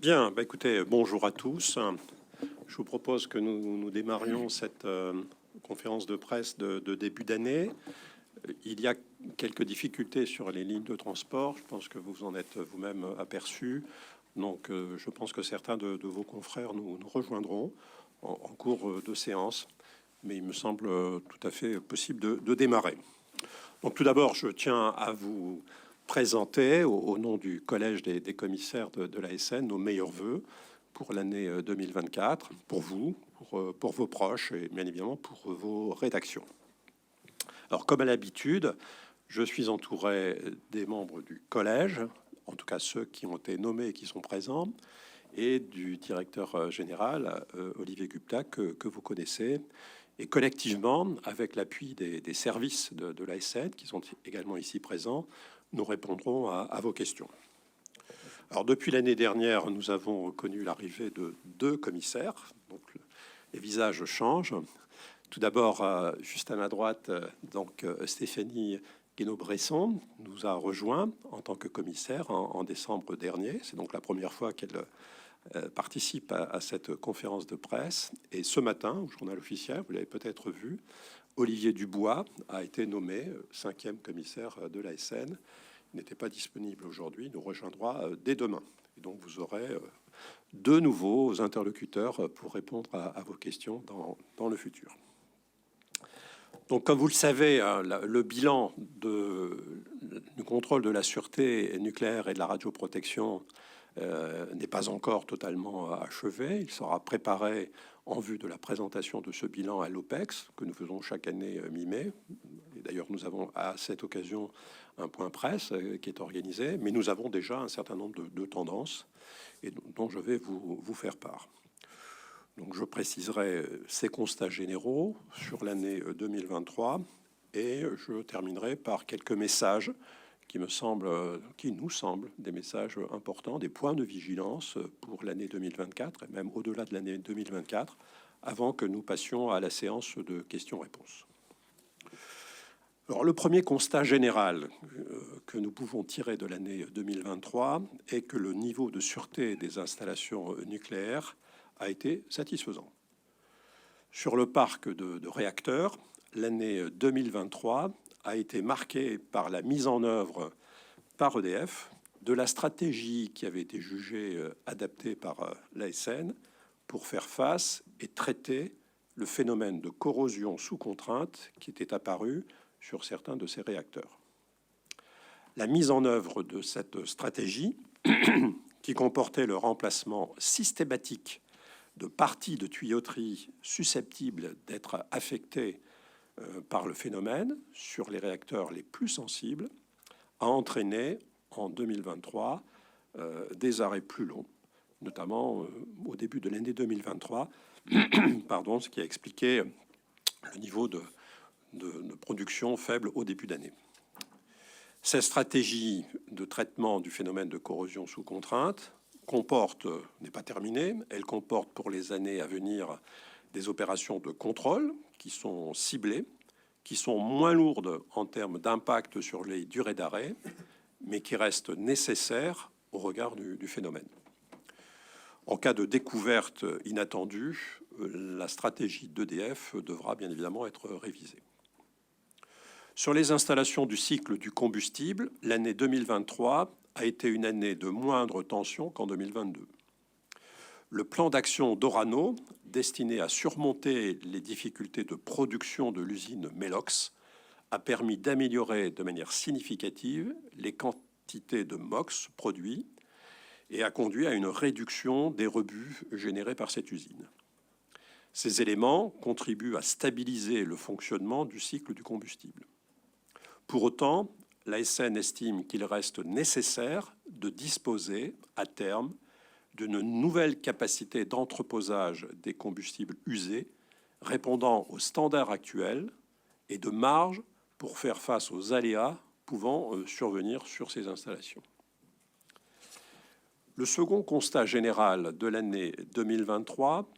Bien, écoutez, bonjour à tous. Je vous propose que nous démarrions cette conférence de presse de début d'année. Il y a quelques difficultés sur les lignes de transport. Je pense que vous en êtes vous-même aperçu. Donc, je pense que certains de vos confrères nous rejoindront en cours de séance. Mais il me semble tout à fait possible de démarrer. Donc, tout d'abord, je tiens à vous présenter, au nom du Collège des commissaires de l'ASN, nos meilleurs voeux pour l'année 2024, pour vous, pour vos proches et bien évidemment pour vos rédactions. Alors, comme à l'habitude, je suis entouré des membres du collège, en tout cas ceux qui ont été nommés et qui sont présents, et du directeur général, Olivier Gupta, que vous connaissez. Et collectivement, avec l'appui des services de l'ASN, qui sont également ici présents, nous répondrons à vos questions. Alors, depuis l'année dernière, nous avons connu l'arrivée de 2 commissaires, donc les visages changent. Tout d'abord, juste à ma droite, donc Stéphanie Guénaud-Bresson nous a rejoint en tant que commissaire en décembre dernier. C'est donc la première fois qu'elle participe à cette conférence de presse. Et ce matin, au journal officiel, vous l'avez peut-être vu, Olivier Dubois a été nommé 5e commissaire de l'ASN. Il n'était pas disponible aujourd'hui, il nous rejoindra dès demain. Et donc vous aurez 2 nouveaux interlocuteurs pour répondre à vos questions dans le futur. Donc, comme vous le savez, le bilan du contrôle de la sûreté nucléaire et de la radioprotection n'est pas encore totalement achevé. Il sera préparé en vue de la présentation de ce bilan à l'OPEX, que nous faisons chaque année mi-mai. D'ailleurs, nous avons à cette occasion un point presse qui est organisé, mais nous avons déjà un certain nombre de tendances et dont je vais vous faire part. Donc, je préciserai ces constats généraux sur l'année 2023 et je terminerai par quelques messages qui nous semblent des messages importants, des points de vigilance pour l'année 2024 et même au-delà de l'année 2024, avant que nous passions à la séance de questions-réponses. Alors, le premier constat général que nous pouvons tirer de l'année 2023 est que le niveau de sûreté des installations nucléaires a été satisfaisant. Sur le parc de réacteurs, l'année 2023 a été marquée par la mise en œuvre par EDF de la stratégie qui avait été jugée adaptée par l'ASN pour faire face et traiter le phénomène de corrosion sous contrainte qui était apparu sur certains de ces réacteurs. La mise en œuvre de cette stratégie, qui comportait le remplacement systématique de parties de tuyauterie susceptibles d'être affectées par le phénomène sur les réacteurs les plus sensibles, a entraîné en 2023 des arrêts plus longs, notamment au début de l'année 2023, ce qui a expliqué le niveau de production faible au début d'année. Cette stratégie de traitement du phénomène de corrosion sous contrainte n'est pas terminée. Elle comporte pour les années à venir des opérations de contrôle qui sont ciblées, qui sont moins lourdes en termes d'impact sur les durées d'arrêt, mais qui restent nécessaires au regard du phénomène. En cas de découverte inattendue, la stratégie d'EDF devra bien évidemment être révisée. Sur les installations du cycle du combustible, l'année 2023 a été une année de moindre tension qu'en 2022. Le plan d'action d'Orano, destiné à surmonter les difficultés de production de l'usine Melox, a permis d'améliorer de manière significative les quantités de MOX produits et a conduit à une réduction des rebuts générés par cette usine. Ces éléments contribuent à stabiliser le fonctionnement du cycle du combustible. Pour autant, l'ASN estime qu'il reste nécessaire de disposer à terme d'une nouvelle capacité d'entreposage des combustibles usés répondant aux standards actuels et de marge pour faire face aux aléas pouvant survenir sur ces installations. Le second constat général de l'année 2023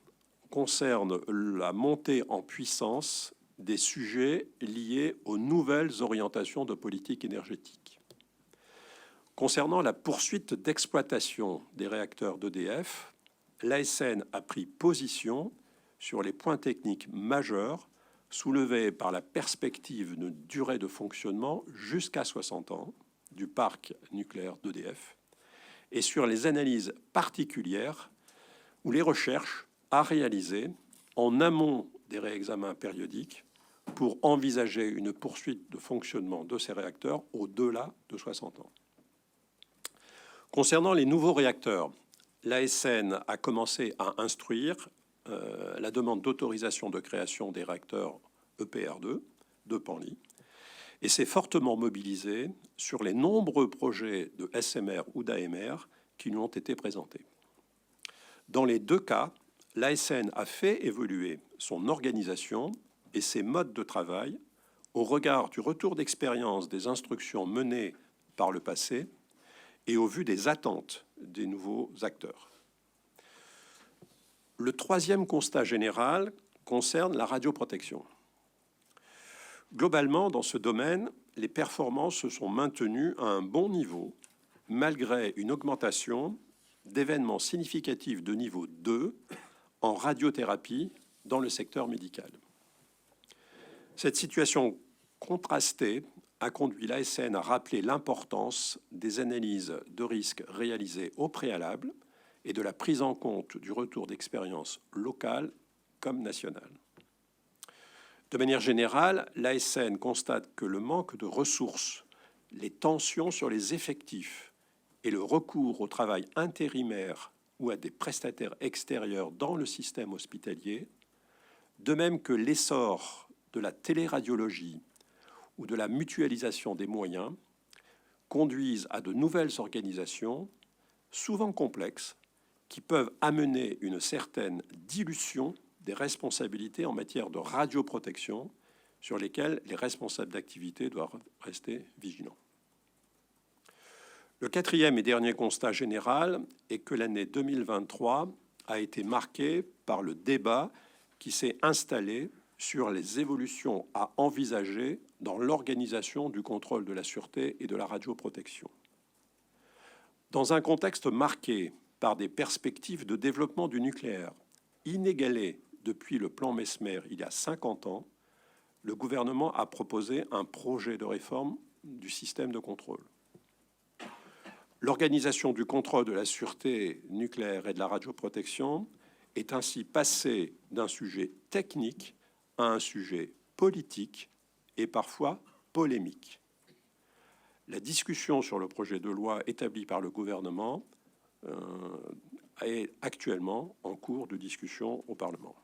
concerne la montée en puissance des sujets liés aux nouvelles orientations de politique énergétique. Concernant la poursuite d'exploitation des réacteurs d'EDF, l'ASN a pris position sur les points techniques majeurs soulevés par la perspective de durée de fonctionnement jusqu'à 60 ans du parc nucléaire d'EDF et sur les analyses particulières ou les recherches à réaliser en amont des réexamens périodiques pour envisager une poursuite de fonctionnement de ces réacteurs au-delà de 60 ans. Concernant les nouveaux réacteurs, l'ASN a commencé à instruire la demande d'autorisation de création des réacteurs EPR2 de Penly et s'est fortement mobilisé sur les nombreux projets de SMR ou d'AMR qui lui ont été présentés. Dans les deux cas, l'ASN a fait évoluer son organisation et ses modes de travail au regard du retour d'expérience des instructions menées par le passé et au vu des attentes des nouveaux acteurs. Le troisième constat général concerne la radioprotection. Globalement, dans ce domaine, les performances se sont maintenues à un bon niveau, malgré une augmentation d'événements significatifs de niveau 2 en radiothérapie dans le secteur médical. Cette situation contrastée a conduit l'ASN à rappeler l'importance des analyses de risques réalisées au préalable et de la prise en compte du retour d'expérience locale comme nationale. De manière générale, l'ASN constate que le manque de ressources, les tensions sur les effectifs et le recours au travail intérimaire ou à des prestataires extérieurs dans le système hospitalier, de même que l'essor de la téléradiologie ou de la mutualisation des moyens, conduisent à de nouvelles organisations, souvent complexes, qui peuvent amener une certaine dilution des responsabilités en matière de radioprotection sur lesquelles les responsables d'activité doivent rester vigilants. Le quatrième et dernier constat général est que l'année 2023 a été marquée par le débat qui s'est installé sur les évolutions à envisager dans l'organisation du contrôle de la sûreté et de la radioprotection. Dans un contexte marqué par des perspectives de développement du nucléaire inégalées depuis le plan Messmer il y a 50 ans, le gouvernement a proposé un projet de réforme du système de contrôle. L'organisation du contrôle de la sûreté nucléaire et de la radioprotection est ainsi passée d'un sujet technique à un sujet politique et parfois polémique. La discussion sur le projet de loi établi par le gouvernement est actuellement en cours de discussion au Parlement.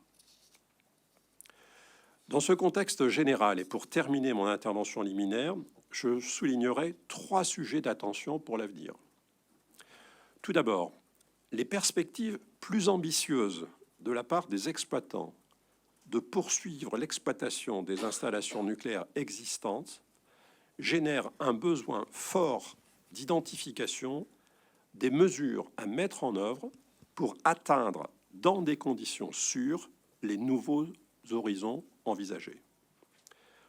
Dans ce contexte général, et pour terminer mon intervention liminaire, je soulignerai 3 sujets d'attention pour l'avenir. Tout d'abord, les perspectives plus ambitieuses de la part des exploitants de poursuivre l'exploitation des installations nucléaires existantes génèrent un besoin fort d'identification des mesures à mettre en œuvre pour atteindre dans des conditions sûres les nouveaux horizons envisagés.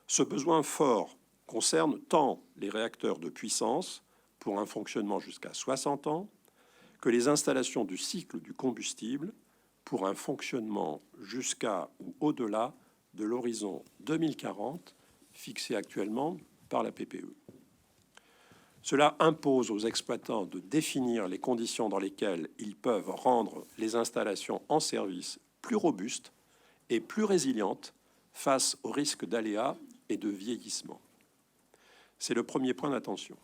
Ce besoin fort concerne tant les réacteurs de puissance pour un fonctionnement jusqu'à 60 ans que les installations du cycle du combustible pour un fonctionnement jusqu'à ou au-delà de l'horizon 2040 fixé actuellement par la PPE. Cela impose aux exploitants de définir les conditions dans lesquelles ils peuvent rendre les installations en service plus robustes et plus résilientes face aux risques d'aléas et de vieillissement. C'est le premier point d'attention.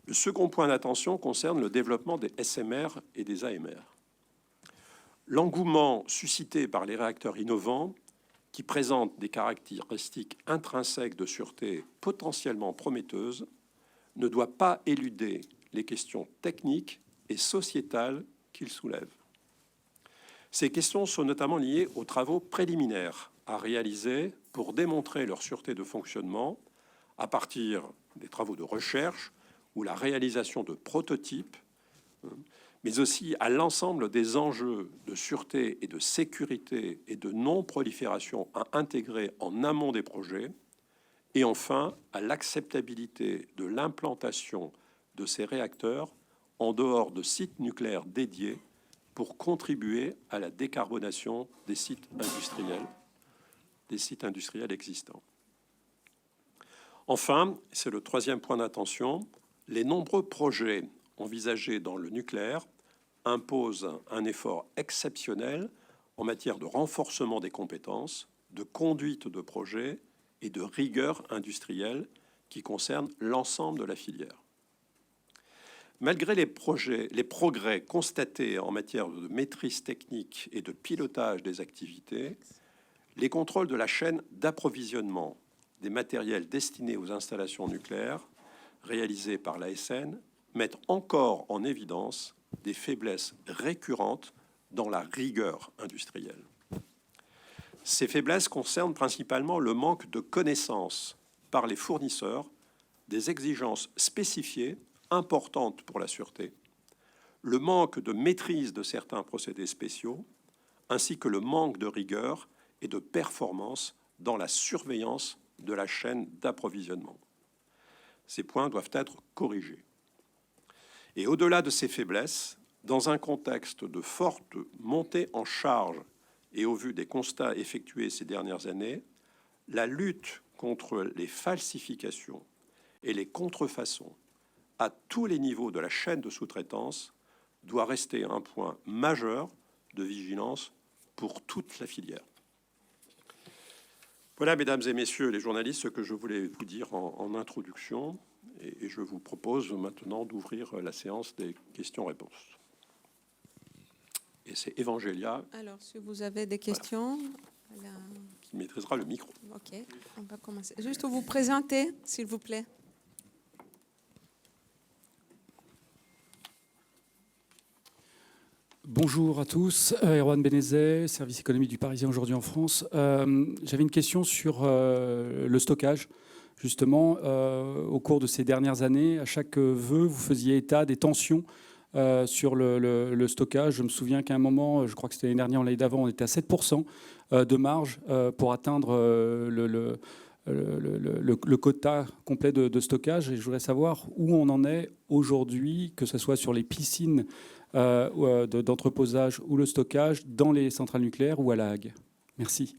Le second point d'attention concerne le développement des SMR et des AMR. L'engouement suscité par les réacteurs innovants, qui présentent des caractéristiques intrinsèques de sûreté potentiellement prometteuses, ne doit pas éluder les questions techniques et sociétales qu'ils soulèvent. Ces questions sont notamment liées aux travaux préliminaires à réaliser pour démontrer leur sûreté de fonctionnement à partir des travaux de recherche ou la réalisation de prototypes, mais aussi à l'ensemble des enjeux de sûreté et de sécurité et de non-prolifération à intégrer en amont des projets, et enfin à l'acceptabilité de l'implantation de ces réacteurs en dehors de sites nucléaires dédiés pour contribuer à la décarbonation des sites industriels existants. Enfin, c'est le troisième point d'attention, les nombreux projets envisagés dans le nucléaire imposent un effort exceptionnel en matière de renforcement des compétences, de conduite de projets et de rigueur industrielle qui concernent l'ensemble de la filière. Malgré les progrès constatés en matière de maîtrise technique et de pilotage des activités, les contrôles de la chaîne d'approvisionnement des matériels destinés aux installations nucléaires réalisés par l'ASN mettent encore en évidence des faiblesses récurrentes dans la rigueur industrielle. Ces faiblesses concernent principalement le manque de connaissances par les fournisseurs des exigences spécifiées importantes pour la sûreté, le manque de maîtrise de certains procédés spéciaux, ainsi que le manque de rigueur et de performance dans la surveillance de la chaîne d'approvisionnement. Ces points doivent être corrigés. Et au-delà de ces faiblesses, dans un contexte de forte montée en charge et au vu des constats effectués ces dernières années, la lutte contre les falsifications et les contrefaçons à tous les niveaux de la chaîne de sous-traitance doit rester un point majeur de vigilance pour toute la filière. Voilà, mesdames et messieurs les journalistes, ce que je voulais vous dire en introduction, et je vous propose maintenant d'ouvrir la séance des questions-réponses. Et c'est Evangélia. Alors, si vous avez des questions, voilà, qui maîtrisera le micro. Ok, on va commencer. Juste vous présenter, s'il vous plaît. Bonjour à tous, Erwan Benezet, service économique du Parisien aujourd'hui en France. J'avais une question sur le stockage. Justement, au cours de ces dernières années, à chaque vœu, vous faisiez état des tensions sur le stockage. Je me souviens qu'à un moment, je crois que c'était l'année dernière ou l'année d'avant, on était à 7% de marge pour atteindre le quota complet de stockage. Et je voudrais savoir où on en est aujourd'hui, que ce soit sur les piscines d'entreposage ou le stockage dans les centrales nucléaires ou à La Hague. Merci.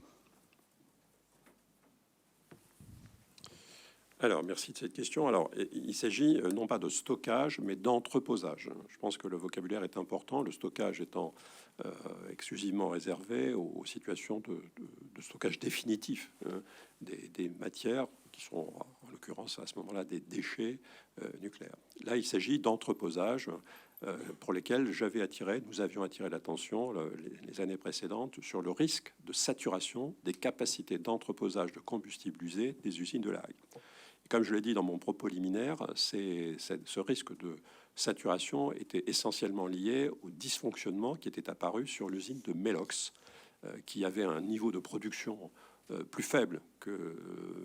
Alors, merci de cette question. Alors, il s'agit non pas de stockage, mais d'entreposage. Je pense que le vocabulaire est important, le stockage étant exclusivement réservé aux situations de stockage définitif des matières qui sont, en l'occurrence, à ce moment-là, des déchets nucléaires. Là, il s'agit d'entreposage pour lesquels nous avions attiré l'attention les années précédentes sur le risque de saturation des capacités d'entreposage de combustible usé des usines de La Hague. Et comme je l'ai dit dans mon propos liminaire, ce risque de saturation était essentiellement lié au dysfonctionnement qui était apparu sur l'usine de Melox, qui avait un niveau de production plus faible que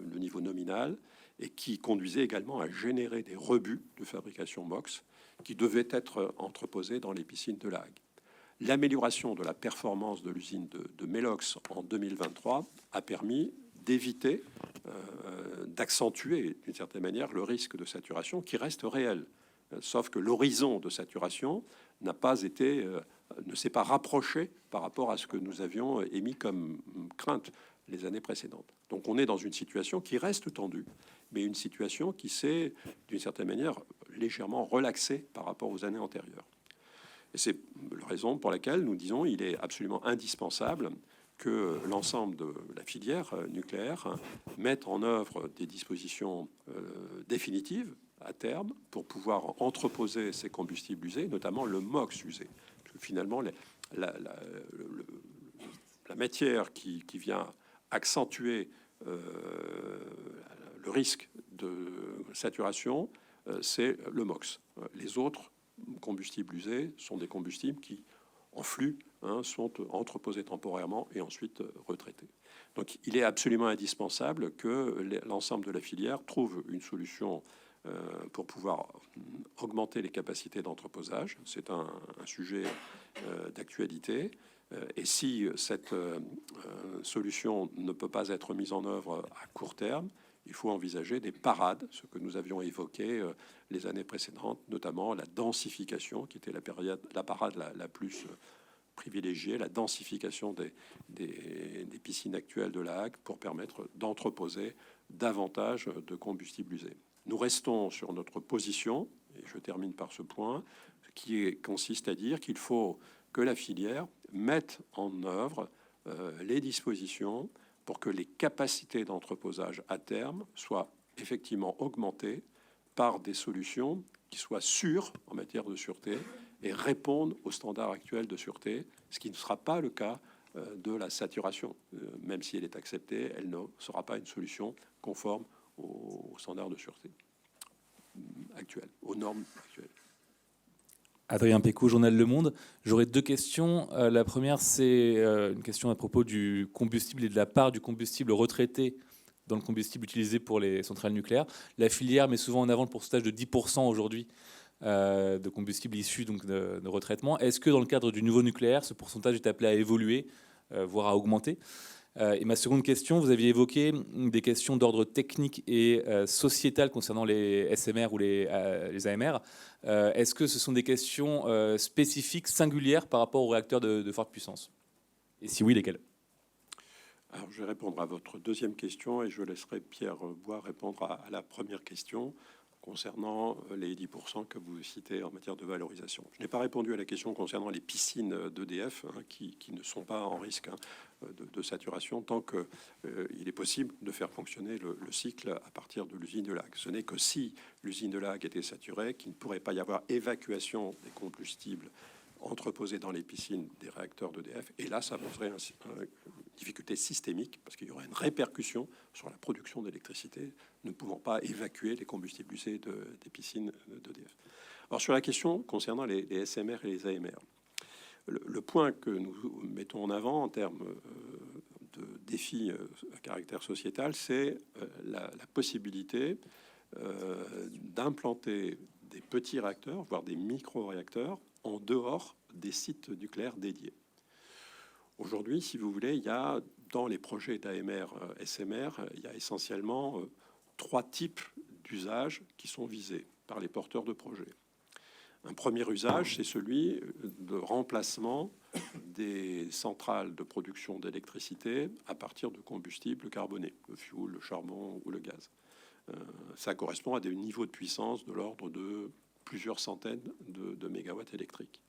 le niveau nominal et qui conduisait également à générer des rebuts de fabrication MOX qui devaient être entreposés dans les piscines de La Hague. L'amélioration de la performance de l'usine de Melox en 2023 a permis d'éviter, d'accentuer d'une certaine manière le risque de saturation qui reste réel. Sauf que l'horizon de saturation ne s'est pas rapproché par rapport à ce que nous avions émis comme crainte les années précédentes. Donc on est dans une situation qui reste tendue, mais une situation qui s'est d'une certaine manière légèrement relaxée par rapport aux années antérieures. Et c'est la raison pour laquelle nous disons qu'il est absolument indispensable que l'ensemble de la filière nucléaire mette en œuvre des dispositions définitives à terme pour pouvoir entreposer ces combustibles usés, notamment le MOX usé. Parce que finalement, la matière qui vient accentuer le risque de saturation, c'est le MOX. Les autres combustibles usés sont des combustibles qui, en flux, sont entreposés temporairement et ensuite retraités. Donc il est absolument indispensable que l'ensemble de la filière trouve une solution pour pouvoir augmenter les capacités d'entreposage. C'est un sujet d'actualité. Et si cette solution ne peut pas être mise en œuvre à court terme, il faut envisager des parades, ce que nous avions évoqué les années précédentes, notamment la densification, qui était la parade la plus privilégiée, la densification des piscines actuelles de la Hague pour permettre d'entreposer davantage de combustible usé. Nous restons sur notre position, et je termine par ce point, consiste à dire qu'il faut que la filière mette en œuvre les dispositions pour que les capacités d'entreposage à terme soient effectivement augmentées par des solutions qui soient sûres en matière de sûreté et répondent aux standards actuels de sûreté, ce qui ne sera pas le cas de la saturation. Même si elle est acceptée, elle ne sera pas une solution conforme aux standards de sûreté actuels, aux normes actuelles. Adrien Pécaud, Journal Le Monde. J'aurais deux questions. La première, c'est une question à propos du combustible et de la part du combustible retraité dans le combustible utilisé pour les centrales nucléaires. La filière met souvent en avant le pourcentage de 10% aujourd'hui de combustible issu donc de retraitement. Est-ce que dans le cadre du nouveau nucléaire, ce pourcentage est appelé à évoluer, voire à augmenter ? Et ma seconde question, vous aviez évoqué des questions d'ordre technique et sociétal concernant les SMR ou les AMR. Est-ce que ce sont des questions spécifiques, singulières par rapport aux réacteurs de forte puissance? Et si oui, lesquelles? Alors, je vais répondre à votre deuxième question et je laisserai Pierre Bois répondre à la première question concernant les 10% que vous citez en matière de valorisation. Je n'ai pas répondu à la question concernant les piscines d'EDF qui ne sont pas en risque de saturation tant qu'il est possible de faire fonctionner le cycle à partir de l'usine de La Hague. Ce n'est que si l'usine de La Hague était saturée qu'il ne pourrait pas y avoir évacuation des combustibles entreposés dans les piscines des réacteurs d'EDF. Et là, ça poserait une difficulté systémique parce qu'il y aurait une répercussion sur la production d'électricité, ne pouvant pas évacuer les combustibles usés des piscines d'EDF. Alors, sur la question concernant les SMR et les AMR, le point que nous mettons en avant en termes de défis à caractère sociétal, c'est la possibilité d'implanter des petits réacteurs, voire des micro-réacteurs, en dehors des sites nucléaires dédiés. Aujourd'hui, si vous voulez, il y a dans les projets d'AMR, SMR, il y a essentiellement 3 types d'usages qui sont visés par les porteurs de projets. Un premier usage, c'est celui de remplacement des centrales de production d'électricité à partir de combustibles carbonés, le fioul, le charbon ou le gaz. Ça correspond à des niveaux de puissance de l'ordre de plusieurs centaines de mégawatts électriques.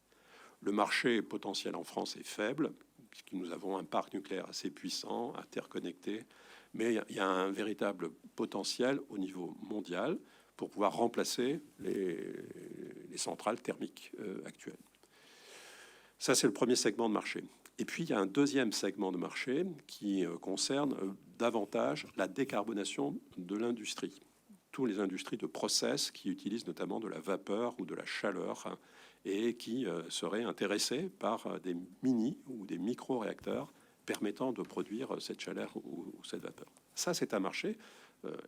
Le marché potentiel en France est faible, puisque nous avons un parc nucléaire assez puissant, interconnecté, mais il y a un véritable potentiel au niveau mondial pour pouvoir remplacer les centrales thermiques actuelles. Ça, c'est le premier segment de marché. Et puis, il y a un deuxième segment de marché qui concerne davantage la décarbonation de l'industrie. Tous les industries de process qui utilisent notamment de la vapeur ou de la chaleur et qui seraient intéressés par des mini ou des micro-réacteurs permettant de produire cette chaleur ou cette vapeur. Ça, c'est un marché,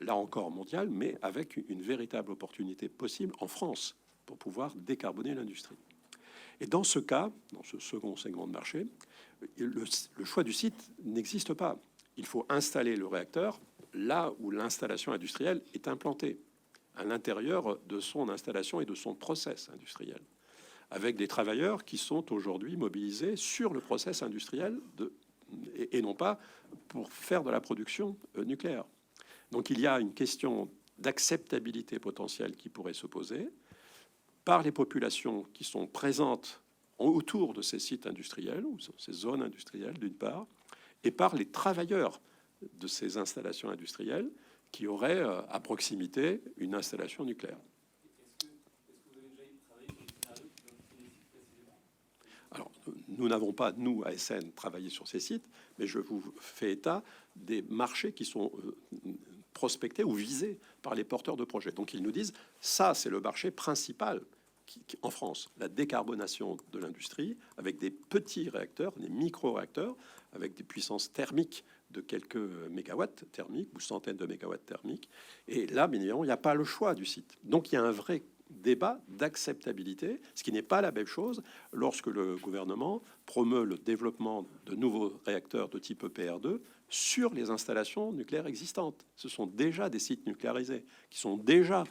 là encore mondial, mais avec une véritable opportunité possible en France pour pouvoir décarboner l'industrie. Et dans ce cas, dans ce second segment de marché, le choix du site n'existe pas. Il faut installer le réacteur là où l'installation industrielle est implantée, à l'intérieur de son installation et de son process industriel, avec des travailleurs qui sont aujourd'hui mobilisés sur le process industriel et non pas pour faire de la production nucléaire. Donc il y a une question d'acceptabilité potentielle qui pourrait se poser par les populations qui sont présentes autour de ces sites industriels ou ces zones industrielles d'une part, et par les travailleurs de ces installations industrielles qui auraient à proximité une installation nucléaire. Alors, nous n'avons pas, nous, ASN, travaillé sur ces sites, mais je vous fais état des marchés qui sont prospectés ou visés par les porteurs de projets. Donc, ils nous disent, ça, c'est le marché principal en France, la décarbonation de l'industrie, avec des petits réacteurs, des micro-réacteurs, avec des puissances thermiques de quelques mégawatts thermiques ou centaines de mégawatts thermiques. Et là, bien évidemment, il n'y a pas le choix du site. Donc, il y a un vrai débat d'acceptabilité, ce qui n'est pas la même chose lorsque le gouvernement promeut le développement de nouveaux réacteurs de type EPR2 sur les installations nucléaires existantes. Ce sont déjà des sites nucléarisés qui sont déjà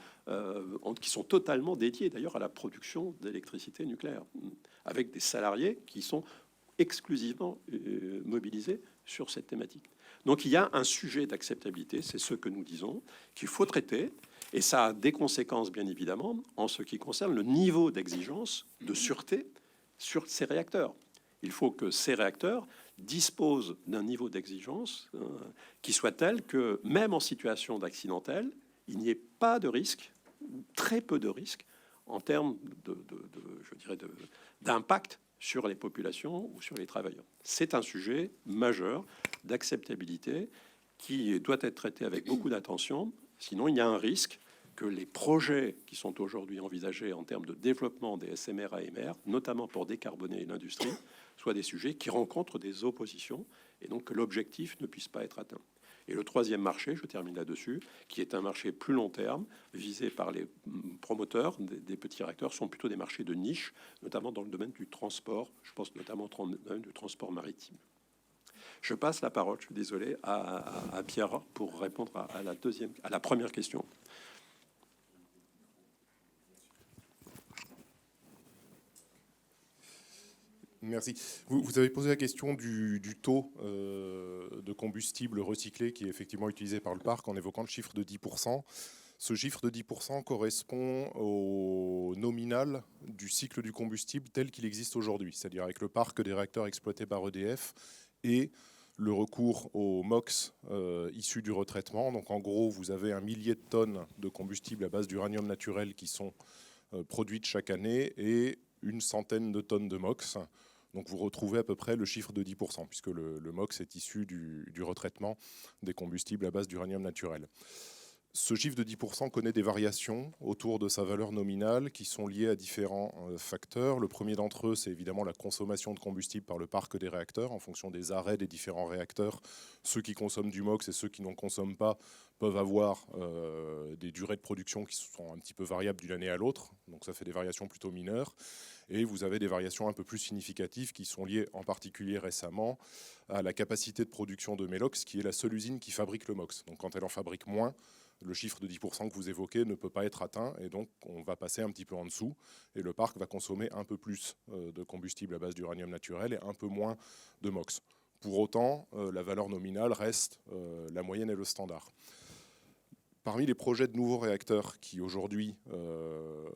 qui sont totalement dédiés d'ailleurs à la production d'électricité nucléaire, avec des salariés qui sont exclusivement mobilisés sur cette thématique. Donc il y a un sujet d'acceptabilité, c'est ce que nous disons, qu'il faut traiter, et ça a des conséquences bien évidemment en ce qui concerne le niveau d'exigence de sûreté sur ces réacteurs. Il faut que ces réacteurs disposent d'un niveau d'exigence qui soit tel que même en situation d'accidentel, il n'y ait pas de risque, ou très peu de risque, en termes d'impact sur les populations ou sur les travailleurs. C'est un sujet majeur d'acceptabilité qui doit être traité avec beaucoup d'attention. Sinon, il y a un risque que les projets qui sont aujourd'hui envisagés en termes de développement des SMR, AMR, notamment pour décarboner l'industrie, soient des sujets qui rencontrent des oppositions et donc que l'objectif ne puisse pas être atteint. Et le troisième marché, je termine là-dessus, qui est un marché plus long terme, visé par les promoteurs des petits réacteurs, sont plutôt des marchés de niche, notamment dans le domaine du transport, je pense notamment au domaine du transport maritime. Je passe la parole, je suis désolé, à Pierre pour répondre à la première question. Merci. Vous avez posé la question du taux de combustible recyclé qui est effectivement utilisé par le parc en évoquant le chiffre de 10%. Ce chiffre de 10% correspond au nominal du cycle du combustible tel qu'il existe aujourd'hui, c'est-à-dire avec le parc des réacteurs exploités par EDF et le recours aux MOX issus du retraitement. Donc en gros, vous avez 1 millier de tonnes de combustible à base d'uranium naturel qui sont produites chaque année et une centaine de tonnes de MOX. Donc vous retrouvez à peu près le chiffre de 10%, puisque le MOX est issu du retraitement des combustibles à base d'uranium naturel. Ce chiffre de 10% connaît des variations autour de sa valeur nominale qui sont liées à différents facteurs. Le premier d'entre eux, c'est évidemment la consommation de combustible par le parc des réacteurs en fonction des arrêts des différents réacteurs. Ceux qui consomment du MOX et ceux qui n'en consomment pas peuvent avoir des durées de production qui sont un petit peu variables d'une année à l'autre. Donc ça fait des variations plutôt mineures. Et vous avez des variations un peu plus significatives qui sont liées en particulier récemment à la capacité de production de Melox, qui est la seule usine qui fabrique le MOX. Donc quand elle en fabrique moins, le chiffre de 10% que vous évoquez ne peut pas être atteint et donc on va passer un petit peu en dessous et le parc va consommer un peu plus de combustible à base d'uranium naturel et un peu moins de MOX. Pour autant, la valeur nominale reste la moyenne et le standard. Parmi les projets de nouveaux réacteurs qui aujourd'hui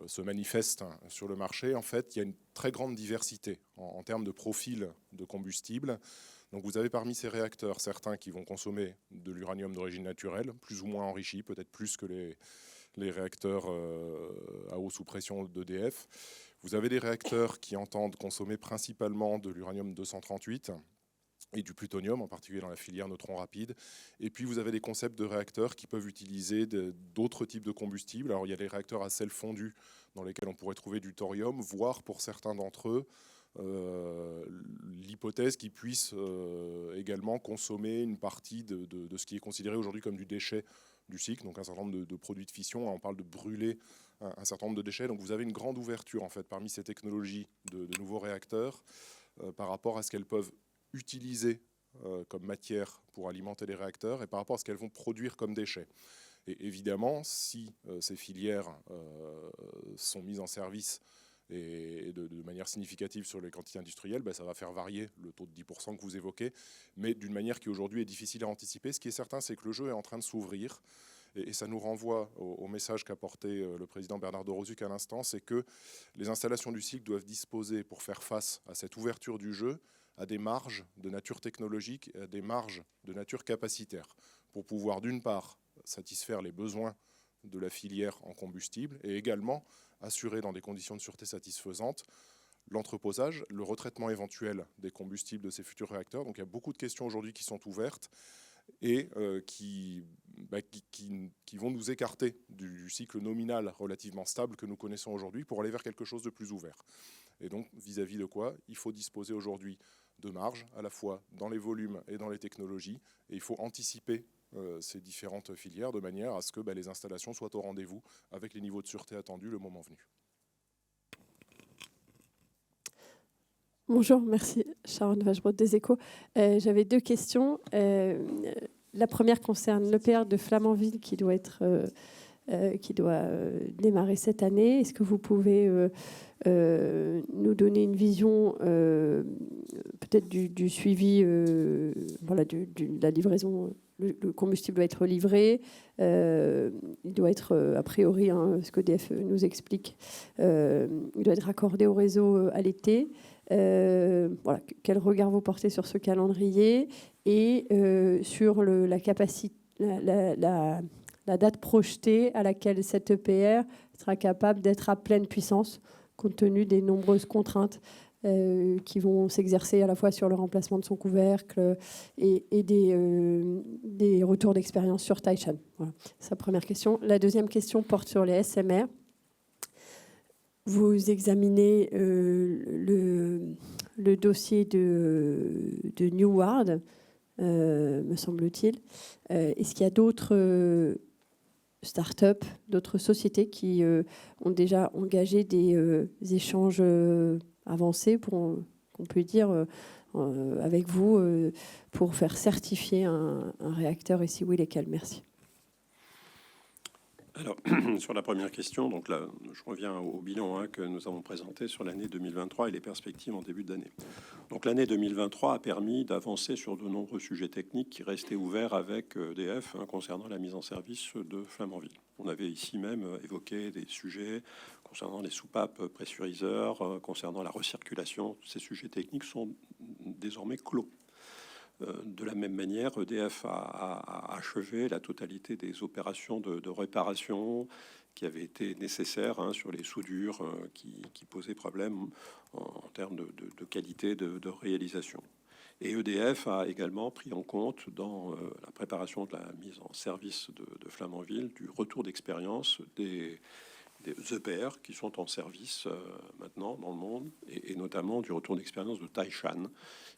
se manifestent sur le marché, en fait, il y a une très grande diversité en termes de profil de combustible. Donc vous avez parmi ces réacteurs certains qui vont consommer de l'uranium d'origine naturelle, plus ou moins enrichi, peut-être plus que les réacteurs à eau sous pression d'EDF. Vous avez des réacteurs qui entendent consommer principalement de l'uranium 238 et du plutonium, en particulier dans la filière neutrons rapides. Et puis vous avez des concepts de réacteurs qui peuvent utiliser d'autres types de combustibles. Alors il y a des réacteurs à sel fondu dans lesquels on pourrait trouver du thorium, voire pour certains d'entre eux, l'hypothèse qu'ils puissent également consommer une partie de ce qui est considéré aujourd'hui comme du déchet du cycle, donc un certain nombre de produits de fission. On parle de brûler un certain nombre de déchets. Donc vous avez une grande ouverture en fait parmi ces technologies de nouveaux réacteurs par rapport à ce qu'elles peuvent utiliser comme matière pour alimenter les réacteurs et par rapport à ce qu'elles vont produire comme déchets. Et évidemment, si ces filières sont mises en service et de manière significative sur les quantités industrielles, ça va faire varier le taux de 10% que vous évoquez, mais d'une manière qui aujourd'hui est difficile à anticiper. Ce qui est certain, c'est que le jeu est en train de s'ouvrir, et ça nous renvoie au message qu'a porté le président Bernard Dorozuc à l'instant, c'est que les installations du cycle doivent disposer, pour faire face à cette ouverture du jeu, à des marges de nature technologique, à des marges de nature capacitaire, pour pouvoir d'une part satisfaire les besoins de la filière en combustible et également assurer dans des conditions de sûreté satisfaisantes l'entreposage, le retraitement éventuel des combustibles de ces futurs réacteurs. Donc il y a beaucoup de questions aujourd'hui qui sont ouvertes et qui vont nous écarter du cycle nominal relativement stable que nous connaissons aujourd'hui pour aller vers quelque chose de plus ouvert. Et donc vis-à-vis de quoi il faut disposer aujourd'hui de marge, à la fois dans les volumes et dans les technologies, et il faut anticiper ces différentes filières de manière à ce que les installations soient au rendez-vous avec les niveaux de sûreté attendus le moment venu. Bonjour, merci. Sharon Vachebrot des Échos. J'avais deux questions. La première concerne l'EPR de Flamanville qui doit démarrer cette année. Est-ce que vous pouvez nous donner une vision peut-être du suivi, de la livraison? Le combustible doit être livré. Il doit être, a priori, ce qu'EDF nous explique, il doit être accordé au réseau à l'été. Quel regard vous portez sur ce calendrier et sur la capacité, la date projetée à laquelle cette EPR sera capable d'être à pleine puissance, compte tenu des nombreuses contraintes qui vont s'exercer à la fois sur le remplacement de son couvercle et des retours d'expérience sur Taishan. Voilà, c'est la première question. La deuxième question porte sur les SMR. Vous examinez le dossier de Neward, me semble-t-il. Est-ce qu'il y a d'autres start-up, d'autres sociétés qui ont déjà engagé des échanges avancés, qu'on peut dire, avec vous, pour faire certifier un réacteur, et si oui, lesquels? Merci. Alors, sur la première question, donc là, je reviens au bilan que nous avons présenté sur l'année 2023 et les perspectives en début d'année. Donc l'année 2023 a permis d'avancer sur de nombreux sujets techniques qui restaient ouverts avec EDF concernant la mise en service de Flamanville. On avait ici même évoqué des sujets concernant les soupapes pressuriseurs, concernant la recirculation. Ces sujets techniques sont désormais clos. De la même manière, EDF a achevé la totalité des opérations de réparation qui avaient été nécessaires sur les soudures qui posaient problème en termes de qualité de réalisation. Et EDF a également pris en compte dans la préparation de la mise en service de Flamanville du retour d'expérience des EPR qui sont en service maintenant dans le monde, et notamment du retour d'expérience de Taishan,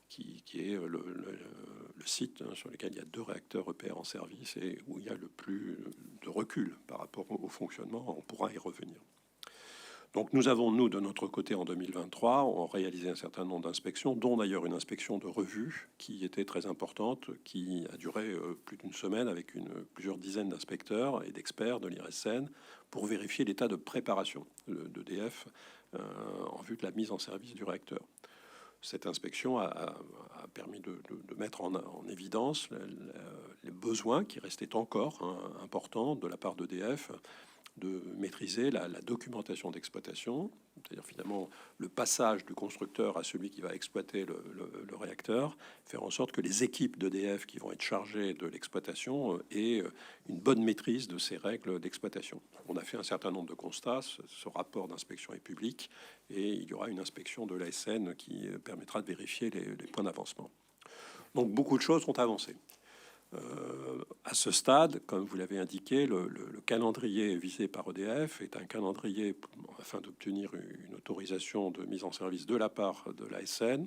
qui est le site sur lequel il y a 2 réacteurs EPR en service et où il y a le plus de recul par rapport au fonctionnement. On pourra y revenir. Donc nous avons, nous, de notre côté, en 2023, on réalisé un certain nombre d'inspections, dont d'ailleurs une inspection de revue qui était très importante, qui a duré plus d'une semaine avec plusieurs dizaines d'inspecteurs et d'experts de l'IRSN pour vérifier l'état de préparation d'EDF en vue de la mise en service du réacteur. Cette inspection a permis de mettre en évidence les besoins qui restaient encore importants de la part d'EDF, de maîtriser la documentation d'exploitation, c'est-à-dire finalement le passage du constructeur à celui qui va exploiter le réacteur, faire en sorte que les équipes d'EDF qui vont être chargées de l'exploitation aient une bonne maîtrise de ces règles d'exploitation. On a fait un certain nombre de constats, ce rapport d'inspection est public, et il y aura une inspection de l'ASN qui permettra de vérifier les points d'avancement. Donc beaucoup de choses ont avancé. À ce stade, comme vous l'avez indiqué, le calendrier visé par EDF est un calendrier afin d'obtenir une autorisation de mise en service de la part de l'ASN,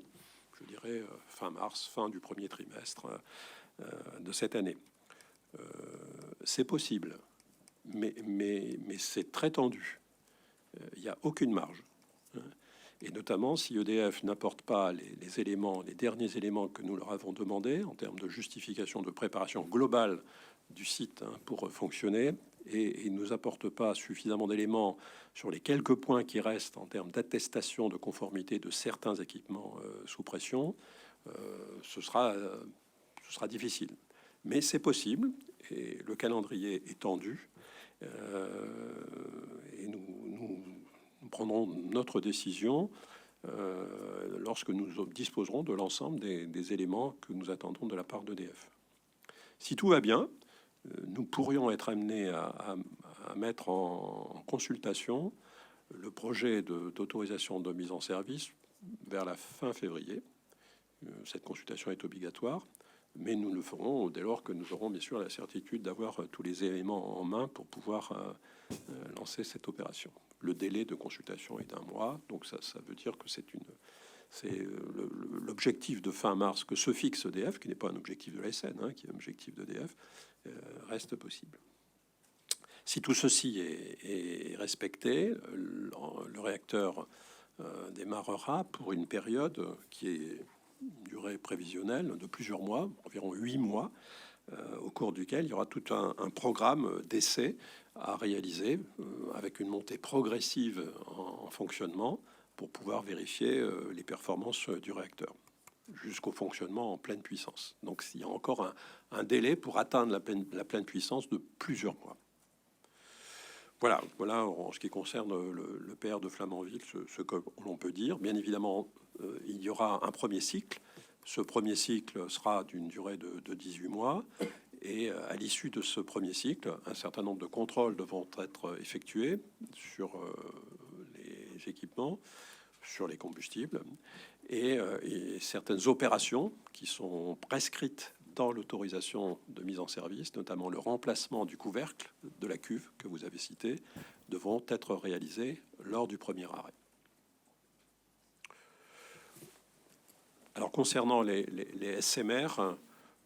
je dirais fin mars, fin du premier trimestre de cette année. C'est possible, mais c'est très tendu. Il n'y a aucune marge. Et notamment si EDF n'apporte pas les éléments, les derniers éléments que nous leur avons demandés en termes de justification de préparation globale du site pour fonctionner, et ne nous apporte pas suffisamment d'éléments sur les quelques points qui restent en termes d'attestation de conformité de certains équipements sous pression, ce sera difficile. Mais c'est possible, et le calendrier est tendu, et nous prendrons notre décision lorsque nous disposerons de l'ensemble des éléments que nous attendrons de la part d'EDF. Si tout va bien, nous pourrions être amenés à mettre en consultation le projet d'autorisation de mise en service vers la fin février. Cette consultation est obligatoire, mais nous le ferons dès lors que nous aurons bien sûr la certitude d'avoir tous les éléments en main pour pouvoir lancer cette opération. Le délai de consultation est d'1 mois, donc ça veut dire que c'est l'objectif de fin mars que se fixe EDF, qui n'est pas un objectif de l'ASN, qui est un objectif d'EDF, reste possible. Si tout ceci est respecté, le réacteur démarrera pour une période qui est une durée prévisionnelle de plusieurs mois, environ 8 mois, au cours duquel il y aura tout un programme d'essai à réaliser avec une montée progressive en fonctionnement pour pouvoir vérifier les performances du réacteur jusqu'au fonctionnement en pleine puissance. Donc il y a encore un délai pour atteindre la pleine puissance de plusieurs mois. Voilà en ce qui concerne le PR de Flamanville, ce que l'on peut dire. Bien évidemment, il y aura un premier cycle. Ce premier cycle sera d'une durée de 18 mois. Et à l'issue de ce premier cycle, un certain nombre de contrôles devront être effectués sur les équipements, sur les combustibles, et certaines opérations qui sont prescrites dans l'autorisation de mise en service, notamment le remplacement du couvercle de la cuve que vous avez cité, devront être réalisées lors du premier arrêt. Alors concernant les SMR,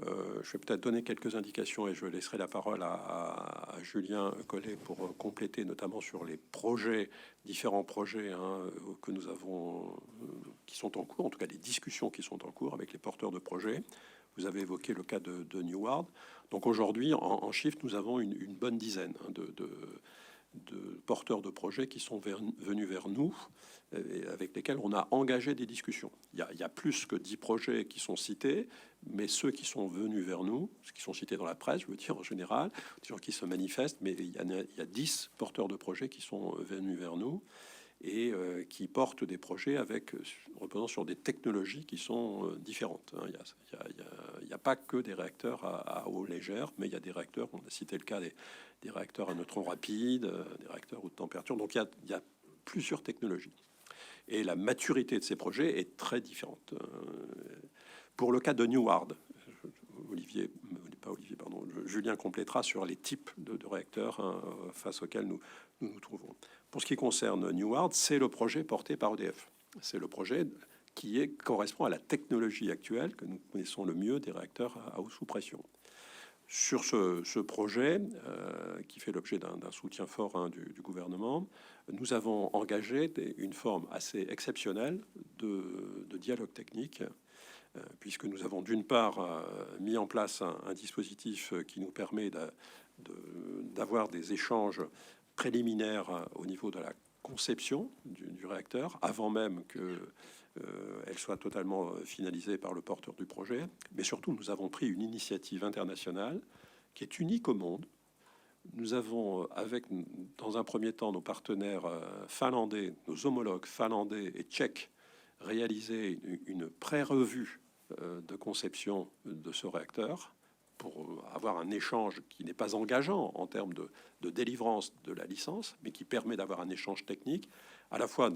je vais peut-être donner quelques indications et je laisserai la parole à Julien Collet pour compléter, notamment sur les projets, différents projets que nous avons, qui sont en cours, en tout cas les discussions qui sont en cours avec les porteurs de projets. Vous avez évoqué le cas de Neward. Donc aujourd'hui, en Shift, nous avons une bonne dizaine de porteurs de projets qui sont venus vers nous, et avec lesquels on a engagé des discussions. Il y a plus que 10 projets qui sont cités, mais ceux qui sont venus vers nous, ceux qui sont cités dans la presse, je veux dire en général, des gens qui se manifestent, mais il y a 10 porteurs de projets qui sont venus vers nous et qui portent des projets reposant sur des technologies qui sont différentes. Il n'y a pas que des réacteurs à eau légère, mais il y a des réacteurs, on a cité le cas des réacteurs à neutrons rapides, des réacteurs haute température, donc il y a plusieurs technologies. Et la maturité de ces projets est très différente. Pour le cas de Neward, Julien complétera sur les types de réacteurs face auxquels nous nous trouvons. Pour ce qui concerne Neward, c'est le projet porté par EDF. C'est le projet qui correspond à la technologie actuelle que nous connaissons le mieux des réacteurs à eau sous pression. Sur ce projet, qui fait l'objet d'un soutien fort du gouvernement, nous avons engagé une forme assez exceptionnelle de dialogue technique, puisque nous avons d'une part mis en place un dispositif qui nous permet d'avoir des échanges préliminaires au niveau de la conception du réacteur, avant même qu'elle soit totalement finalisée par le porteur du projet. Mais surtout, nous avons pris une initiative internationale qui est unique au monde. Nous avons, dans un premier temps, nos partenaires finlandais, nos homologues finlandais et tchèques, réalisé une pré-revue de conception de ce réacteur pour avoir un échange qui n'est pas engageant en termes de délivrance de la licence, mais qui permet d'avoir un échange technique, à la fois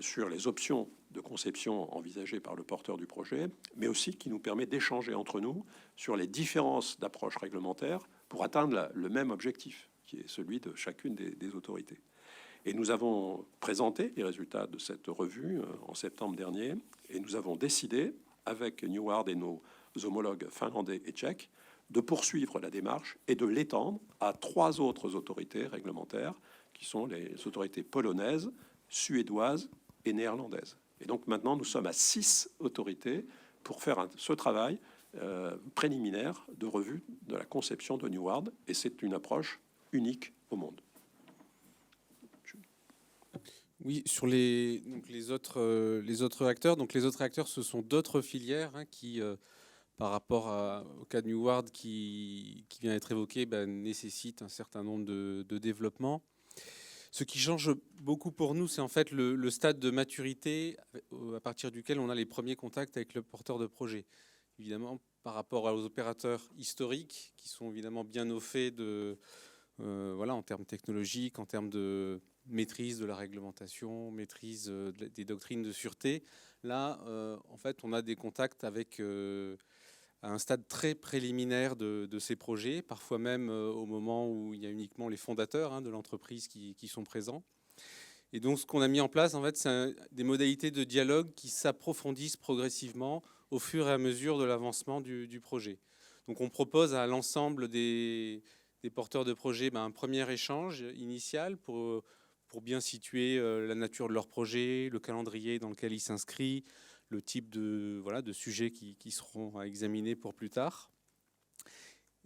sur les options de conception envisagées par le porteur du projet, mais aussi qui nous permet d'échanger entre nous sur les différences d'approche réglementaire pour atteindre le même objectif, qui est celui de chacune des autorités. Et nous avons présenté les résultats de cette revue en septembre dernier, et nous avons décidé, avec Neward et nos homologues finlandais et tchèques, de poursuivre la démarche et de l'étendre à 3 autres autorités réglementaires, qui sont les autorités polonaises, suédoises et néerlandaises. Et donc maintenant, nous sommes à 6 autorités pour faire ce travail préliminaire de revue de la conception de Neward, et c'est une approche unique au monde. Oui, sur les autres réacteurs. Donc les autres réacteurs, ce sont d'autres filières qui, par rapport au cas de Neward qui vient d'être évoqué, nécessitent un certain nombre de développements. Ce qui change beaucoup pour nous, c'est en fait le stade de maturité à partir duquel on a les premiers contacts avec le porteur de projet. Évidemment, par rapport aux opérateurs historiques, qui sont évidemment bien au fait en termes technologiques, en termes de maîtrise de la réglementation, maîtrise des doctrines de sûreté. Là, en fait, on a des contacts avec à un stade très préliminaire de ces projets, parfois même au moment où il y a uniquement les fondateurs de l'entreprise qui sont présents. Et donc, ce qu'on a mis en place, en fait, c'est des modalités de dialogue qui s'approfondissent progressivement au fur et à mesure de l'avancement du projet. Donc, on propose à l'ensemble des porteurs de projets un premier échange initial pour pour bien situer la nature de leur projet, le calendrier dans lequel il s'inscrit, le type de, voilà, de sujets qui seront à examiner pour plus tard.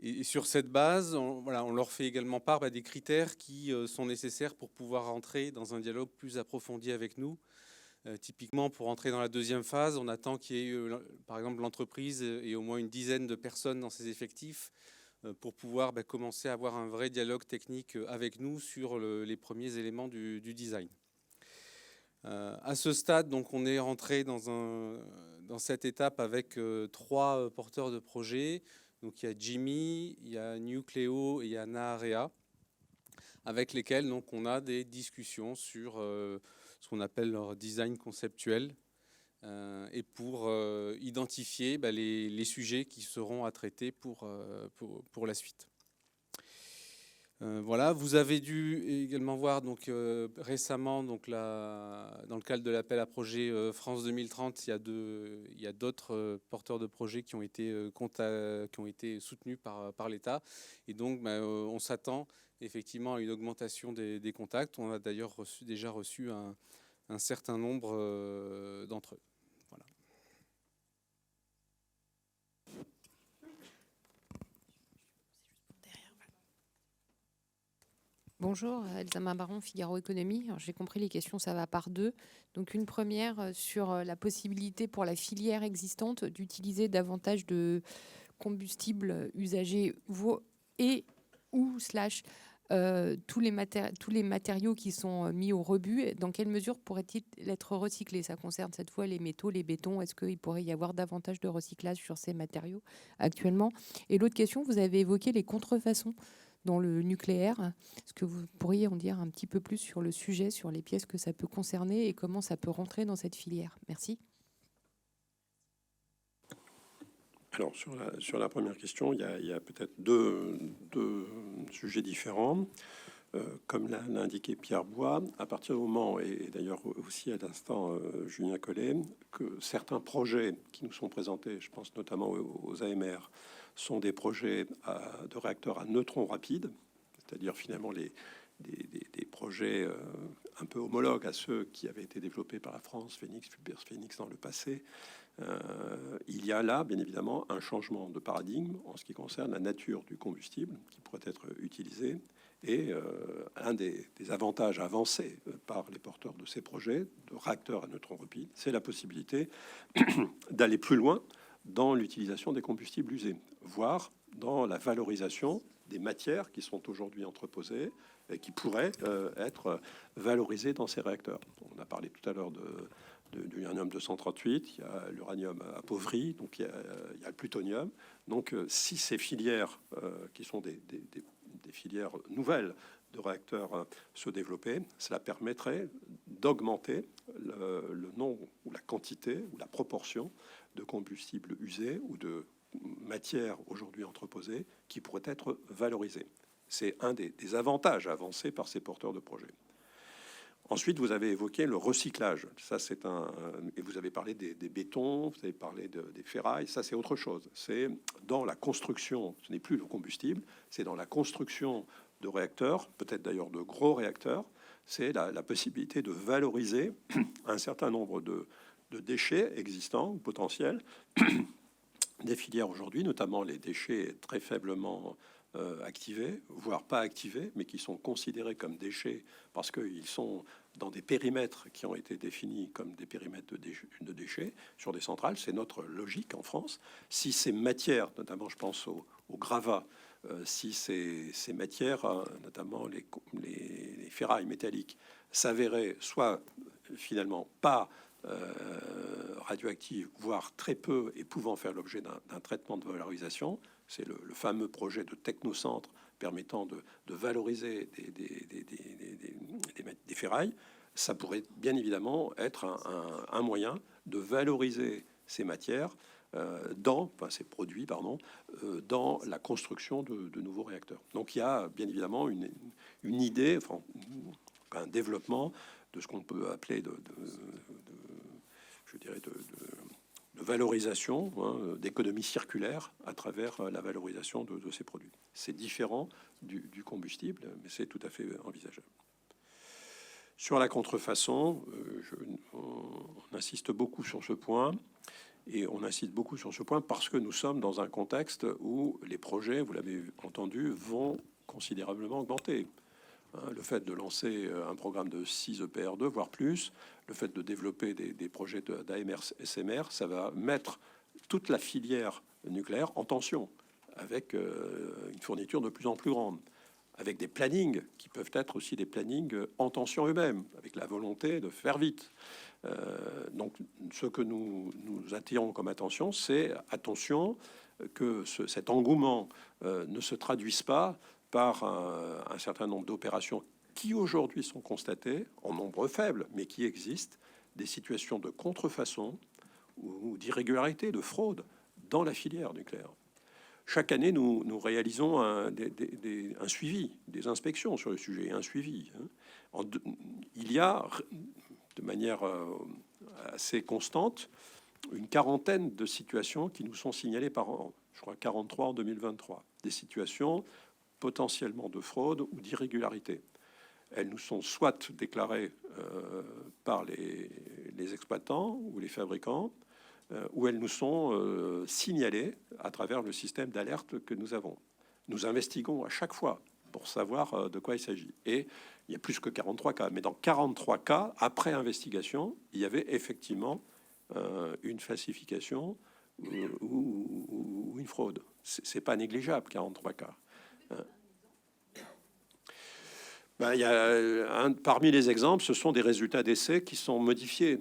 Et sur cette base, on leur fait également part des critères qui sont nécessaires pour pouvoir entrer dans un dialogue plus approfondi avec nous. Typiquement, pour entrer dans la deuxième phase, on attend qu'il y ait, par exemple, l'entreprise ait au moins une dizaine de personnes dans ses effectifs pour pouvoir commencer à avoir un vrai dialogue technique avec nous sur les premiers éléments du design. À ce stade, donc, on est rentré dans cette étape avec 3 porteurs de projets. Donc, il y a Jimmy, il y a Nucleo et il y a Naarea, avec lesquels donc, on a des discussions sur ce qu'on appelle leur design conceptuel et pour identifier les sujets qui seront à traiter pour la suite. Voilà, vous avez dû également voir donc, récemment, donc, dans le cadre de l'appel à projet France 2030, il y a d'autres porteurs de projets qui ont été soutenus par l'État. Et donc, on s'attend effectivement à une augmentation des contacts. On a d'ailleurs déjà reçu un certain nombre d'entre eux. Voilà. Bonjour, Elsa Baron, Figaro Économie. J'ai compris les questions, ça va par 2. Donc une première sur la possibilité pour la filière existante d'utiliser davantage de combustibles usagés et ou tous les matériaux qui sont mis au rebut. Dans quelle mesure pourrait-il être recyclé? Ça concerne cette fois les métaux, les bétons. Est-ce qu'il pourrait y avoir davantage de recyclage sur ces matériaux actuellement? Et l'autre question, vous avez évoqué les contrefaçons dans le nucléaire. Est-ce que vous pourriez en dire un petit peu plus sur le sujet, sur les pièces que ça peut concerner et comment ça peut rentrer dans cette filière? Merci. Alors, sur la première question, il y a peut-être deux sujets différents. Comme l'a indiqué Pierre Bois, à partir du moment, et d'ailleurs aussi à l'instant Julien Collet, que certains projets qui nous sont présentés, je pense notamment aux AMR, sont des projets de réacteurs à neutrons rapides, c'est-à-dire finalement des projets un peu homologues à ceux qui avaient été développés par la France, Phoenix dans le passé. Il y a là, bien évidemment, un changement de paradigme en ce qui concerne la nature du combustible qui pourrait être utilisé. Et un des avantages avancés par les porteurs de ces projets de réacteurs à neutrons rapides, c'est la possibilité d'aller plus loin dans l'utilisation des combustibles usés, voire dans la valorisation des matières qui sont aujourd'hui entreposées et qui pourraient être valorisées dans ces réacteurs. On a parlé tout à l'heure du uranium 238, il y a l'uranium appauvri, donc il y a le plutonium. Donc si ces filières, qui sont des filières nouvelles de réacteurs se développer, cela permettrait d'augmenter le nombre ou la quantité ou la proportion de combustibles usés ou de matières aujourd'hui entreposées qui pourraient être valorisées. C'est un des avantages avancés par ces porteurs de projets. Ensuite, vous avez évoqué le recyclage. Ça, et vous avez parlé des bétons, vous avez parlé des ferrailles. Ça, c'est autre chose. C'est dans la construction. Ce n'est plus le combustible. C'est dans la construction de réacteurs, peut-être d'ailleurs de gros réacteurs. C'est la possibilité de valoriser un certain nombre de déchets existants ou potentiels des filières aujourd'hui, notamment les déchets très faiblement activés, voire pas activés, mais qui sont considérés comme déchets parce qu'ils sont dans des périmètres qui ont été définis comme des périmètres de déchets sur des centrales. C'est notre logique en France. Si ces matières, notamment je pense au gravat, si ces matières, notamment les ferrailles métalliques, s'avéraient soit finalement pas radioactives, voire très peu, et pouvant faire l'objet d'un traitement de valorisation, c'est le fameux projet de technocentre permettant de valoriser des ferrailles. Ça pourrait bien évidemment être un moyen de valoriser ces matières ces produits, dans la construction de nouveaux réacteurs. Donc il y a bien évidemment une idée, un développement de ce qu'on peut appeler de valorisation, d'économie circulaire à travers la valorisation de ces produits. C'est différent du combustible, mais c'est tout à fait envisageable. Sur la contrefaçon, on insiste beaucoup sur ce point. Et on insiste beaucoup sur ce point parce que nous sommes dans un contexte où les projets, vous l'avez entendu, vont considérablement augmenter. Le fait de lancer un programme de 6 EPR2, voire plus, le fait de développer des projets d'AMR, SMR, ça va mettre toute la filière nucléaire en tension, avec une fourniture de plus en plus grande, avec des plannings qui peuvent être aussi des plannings en tension eux-mêmes, avec la volonté de faire vite. Donc, ce que nous attirons comme attention, c'est attention que cet engouement ne se traduise pas par un certain nombre d'opérations qui aujourd'hui sont constatées en nombre faible, mais qui existent, des situations de contrefaçon ou d'irrégularité, de fraude dans la filière nucléaire. Chaque année, nous réalisons un suivi, des inspections sur le sujet, un suivi. Il y a, de manière assez constante, une quarantaine de situations qui nous sont signalées par an. Je crois 43 en 2023. Des situations potentiellement de fraude ou d'irrégularité. Elles nous sont soit déclarées par les exploitants ou les fabricants, ou elles nous sont signalées à travers le système d'alerte que nous avons. Nous investiguons à chaque fois pour savoir de quoi il s'agit. Et il y a plus que 43 cas. Mais dans 43 cas, après investigation, il y avait effectivement une falsification ou une fraude. C'est pas négligeable, 43 cas. Il y a parmi les exemples, ce sont des résultats d'essais qui sont modifiés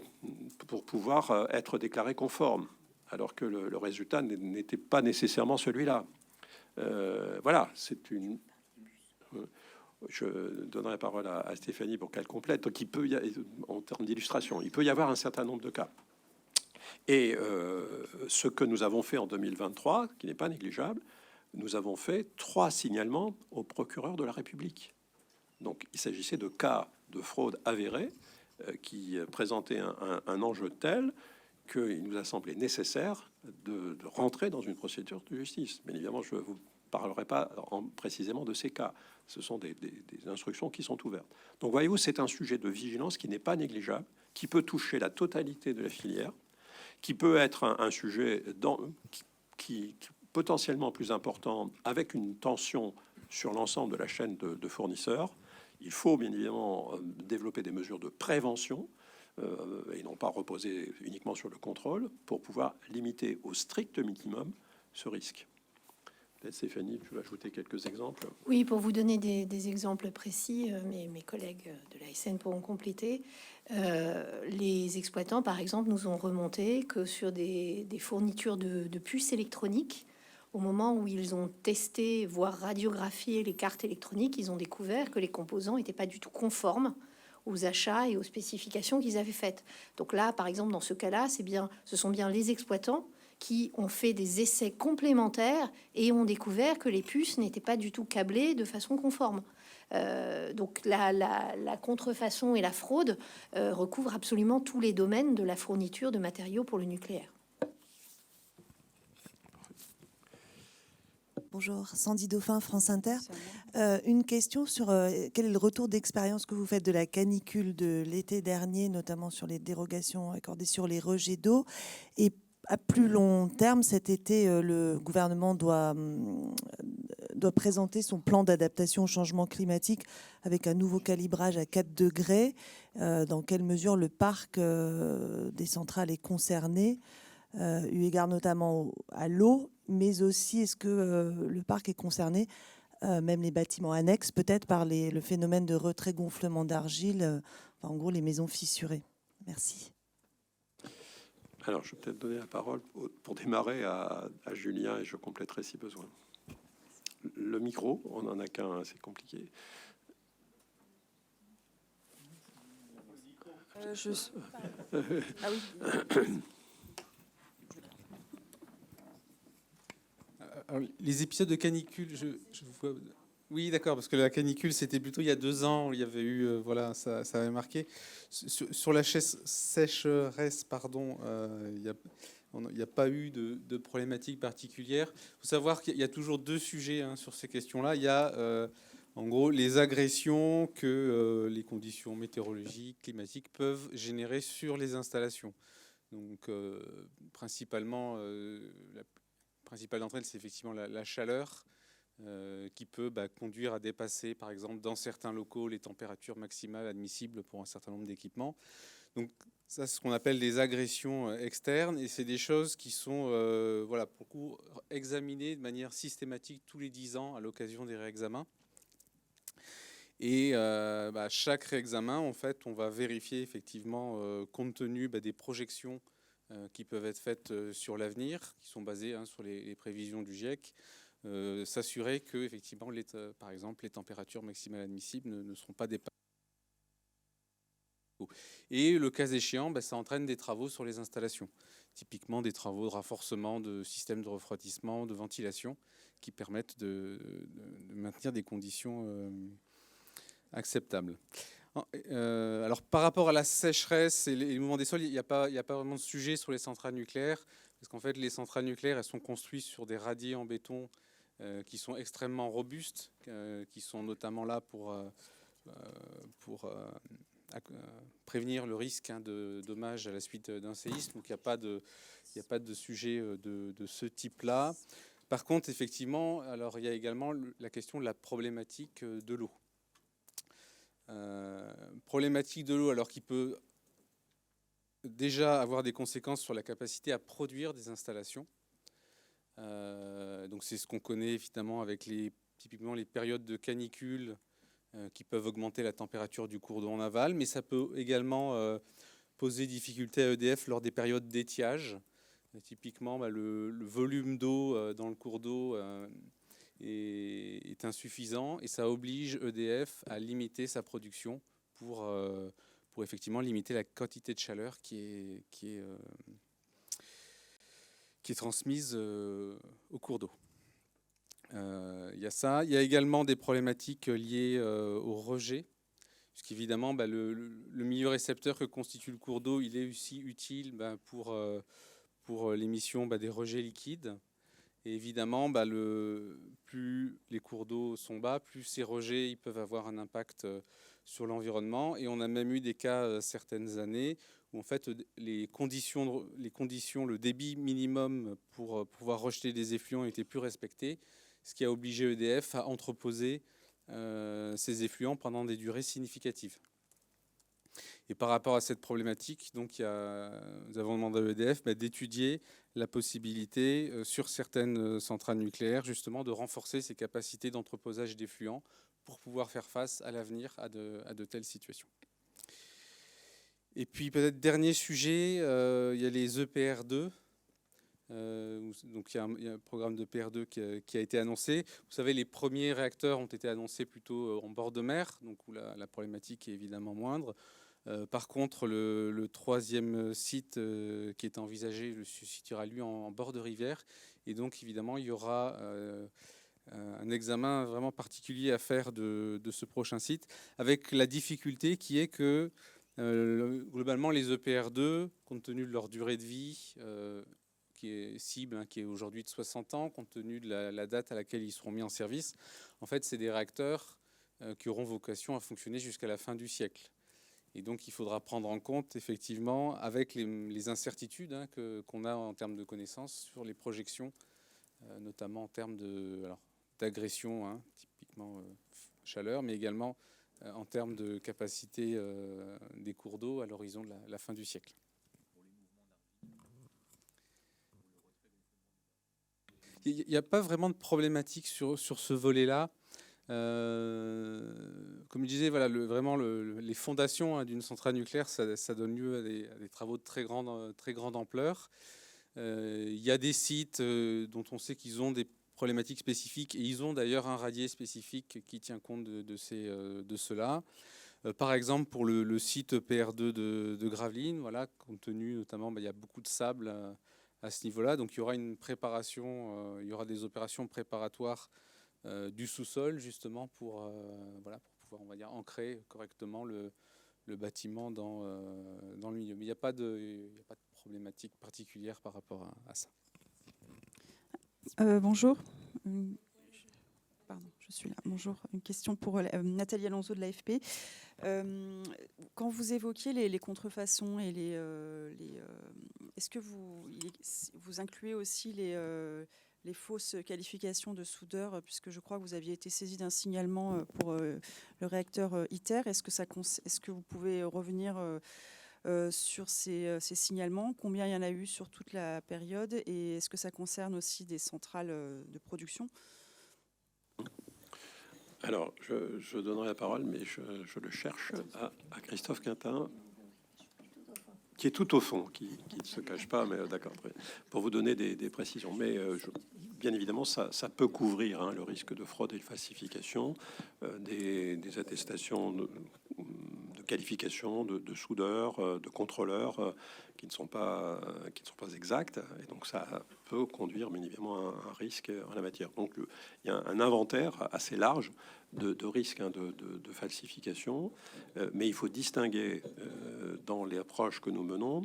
pour pouvoir être déclarés conformes, alors que le résultat n'était pas nécessairement celui-là. Voilà, c'est une... Je donnerai la parole à Stéphanie pour qu'elle complète. Donc, en termes d'illustration, il peut y avoir un certain nombre de cas. Et ce que nous avons fait en 2023, qui n'est pas négligeable, nous avons fait 3 signalements au procureur de la République. Donc, il s'agissait de cas de fraude avérés qui présentaient un enjeu tel qu'il nous a semblé nécessaire de rentrer dans une procédure de justice. Mais évidemment, je ne vous parlerai pas précisément de ces cas. Ce sont des instructions qui sont ouvertes. Donc, voyez-vous, c'est un sujet de vigilance qui n'est pas négligeable, qui peut toucher la totalité de la filière, qui peut être un sujet qui potentiellement plus important, avec une tension sur l'ensemble de la chaîne de fournisseurs. Il faut bien évidemment développer des mesures de prévention et non pas reposer uniquement sur le contrôle pour pouvoir limiter au strict minimum ce risque. Peut-être Stéphanie, tu vas ajouter quelques exemples. Oui, pour vous donner des exemples précis, mes collègues de l'ASN pourront compléter. Les exploitants, par exemple, nous ont remonté que sur des fournitures de puces électroniques, au moment où ils ont testé, voire radiographié les cartes électroniques, ils ont découvert que les composants n'étaient pas du tout conformes aux achats et aux spécifications qu'ils avaient faites. Donc là, par exemple, dans ce cas-là, ce sont bien les exploitants qui ont fait des essais complémentaires et ont découvert que les puces n'étaient pas du tout câblées de façon conforme. Donc la contrefaçon et la fraude recouvrent absolument tous les domaines de la fourniture de matériaux pour le nucléaire. Bonjour, Sandy Dauphin, France Inter. Une question sur quel est le retour d'expérience que vous faites de la canicule de l'été dernier, notamment sur les dérogations accordées sur les rejets d'eau. Et à plus long terme, cet été, le gouvernement doit présenter son plan d'adaptation au changement climatique avec un nouveau calibrage à 4 degrés. Dans quelle mesure le parc des centrales est concerné, eu égard notamment à l'eau, mais aussi est-ce que le parc est concerné, même les bâtiments annexes, peut-être par le phénomène de retrait-gonflement d'argile, en gros les maisons fissurées. Merci. Alors, je vais peut-être donner la parole pour démarrer à Julien et je compléterai si besoin. Le micro, on n'en a qu'un, c'est compliqué. Ah oui. Alors, les épisodes de canicule, je vois... Oui, d'accord, parce que la canicule, c'était plutôt il y a 2 ans, il y avait eu, voilà, ça avait marqué. Sur la sécheresse, pardon, il n'y a pas eu de problématique particulière. Il faut savoir qu'il y a toujours 2 sujets sur ces questions-là. Il y a, En gros, les agressions que les conditions météorologiques, climatiques peuvent générer sur les installations. Donc, principalement, la principale d'entre elles, c'est effectivement la chaleur qui peut conduire à dépasser, par exemple, dans certains locaux, les températures maximales admissibles pour un certain nombre d'équipements. Donc, ça, c'est ce qu'on appelle des agressions externes, et c'est des choses qui sont, voilà, pour le coup, examinées de manière systématique tous les 10 ans à l'occasion des réexamens. Et chaque réexamen, en fait, on va vérifier effectivement, compte tenu des projections qui peuvent être faites sur l'avenir, qui sont basées sur les prévisions du GIEC, s'assurer que, effectivement, par exemple, les températures maximales admissibles ne seront pas dépassées. Et le cas échéant, ça entraîne des travaux sur les installations, typiquement des travaux de renforcement de systèmes de refroidissement, de ventilation, qui permettent de maintenir des conditions acceptable. Alors, par rapport à la sécheresse et les mouvements des sols, il n'y a pas vraiment de sujet sur les centrales nucléaires, parce qu'en fait, les centrales nucléaires, elles sont construites sur des radiers en béton qui sont extrêmement robustes, qui sont notamment là pour prévenir le risque de dommages à la suite d'un séisme. Donc, il n'y a pas de sujet de ce type-là. Par contre, effectivement, alors, il y a également la question de la problématique de l'eau. Problématique de l'eau, alors qui peut déjà avoir des conséquences sur la capacité à produire des installations. Donc c'est ce qu'on connaît évidemment avec typiquement les périodes de canicule qui peuvent augmenter la température du cours d'eau en aval, mais ça peut également poser difficulté à EDF lors des périodes d'étiage. Typiquement, le volume d'eau dans le cours d'eau est insuffisant, et ça oblige EDF à limiter sa production pour effectivement limiter la quantité de chaleur qui est transmise au cours d'eau. Il y a ça. Il y a également des problématiques liées au rejet, puisqu'évidemment le milieu récepteur que constitue le cours d'eau, il est aussi utile pour l'émission des rejets liquides. Et évidemment, plus les cours d'eau sont bas, plus ces rejets ils peuvent avoir un impact sur l'environnement. Et on a même eu des cas certaines années où en fait les conditions, le débit minimum pour pouvoir rejeter des effluents n'était plus respecté, ce qui a obligé EDF à entreposer ces effluents pendant des durées significatives. Et par rapport à cette problématique, donc, nous avons demandé à EDF d'étudier la possibilité sur certaines centrales nucléaires justement de renforcer ses capacités d'entreposage d'effluents pour pouvoir faire face à l'avenir à de telles situations. Et puis peut-être dernier sujet, il y a les EPR2. Donc il y a un programme de PR2 qui a été annoncé. Vous savez, les premiers réacteurs ont été annoncés plutôt en bord de mer, donc où la problématique est évidemment moindre. Par contre, le troisième site qui est envisagé se situera lui en bord de rivière, et donc évidemment il y aura un examen vraiment particulier à faire de ce prochain site, avec la difficulté qui est que globalement les EPR2, compte tenu de leur durée de vie qui est cible, qui est aujourd'hui de 60 ans, compte tenu de la date à laquelle ils seront mis en service, en fait c'est des réacteurs qui auront vocation à fonctionner jusqu'à la fin du siècle. Et donc, il faudra prendre en compte, effectivement, avec les incertitudes qu'on a en termes de connaissances sur les projections, notamment en termes d'agression, typiquement chaleur, mais également en termes de capacité des cours d'eau à l'horizon de la fin du siècle. Il n'y a pas vraiment de problématique sur ce volet-là. Comme je disais, voilà, les fondations d'une centrale nucléaire, ça donne lieu à des travaux de très grande ampleur. Il y a des sites dont on sait qu'ils ont des problématiques spécifiques, et ils ont d'ailleurs un radier spécifique qui tient compte de cela. Par exemple, pour le site PR2 de Gravelines, voilà, compte tenu notamment, il y a beaucoup de sable à ce niveau-là, donc il y aura une préparation, il y aura des opérations préparatoires du sous-sol justement pour pouvoir, on va dire, ancrer correctement le bâtiment dans le milieu. Mais il n'y a pas de problématique particulière par rapport à ça. Bonjour. Pardon, je suis là. Bonjour. Une question pour Nathalie Alonso de l'AFP. Quand vous évoquiez les contrefaçons et est-ce que vous incluez aussi les fausses qualifications de soudeurs, puisque je crois que vous aviez été saisi d'un signalement pour le réacteur ITER. Est-ce que vous pouvez revenir sur ces signalements? Combien il y en a eu sur toute la période? Et est-ce que ça concerne aussi des centrales de production? Alors, je donnerai la parole, mais je le cherche à Christophe Quintin, qui est tout au fond, qui ne se cache pas, mais d'accord, pour vous donner des précisions. Mais bien évidemment, ça peut couvrir le risque de fraude et de falsification, des attestations de qualification de soudeurs, de contrôleurs qui ne sont pas exactes, et donc ça peut conduire bien évidemment à un risque en la matière. Donc il y a un inventaire assez large de risques de falsification, mais il faut distinguer dans les approches que nous menons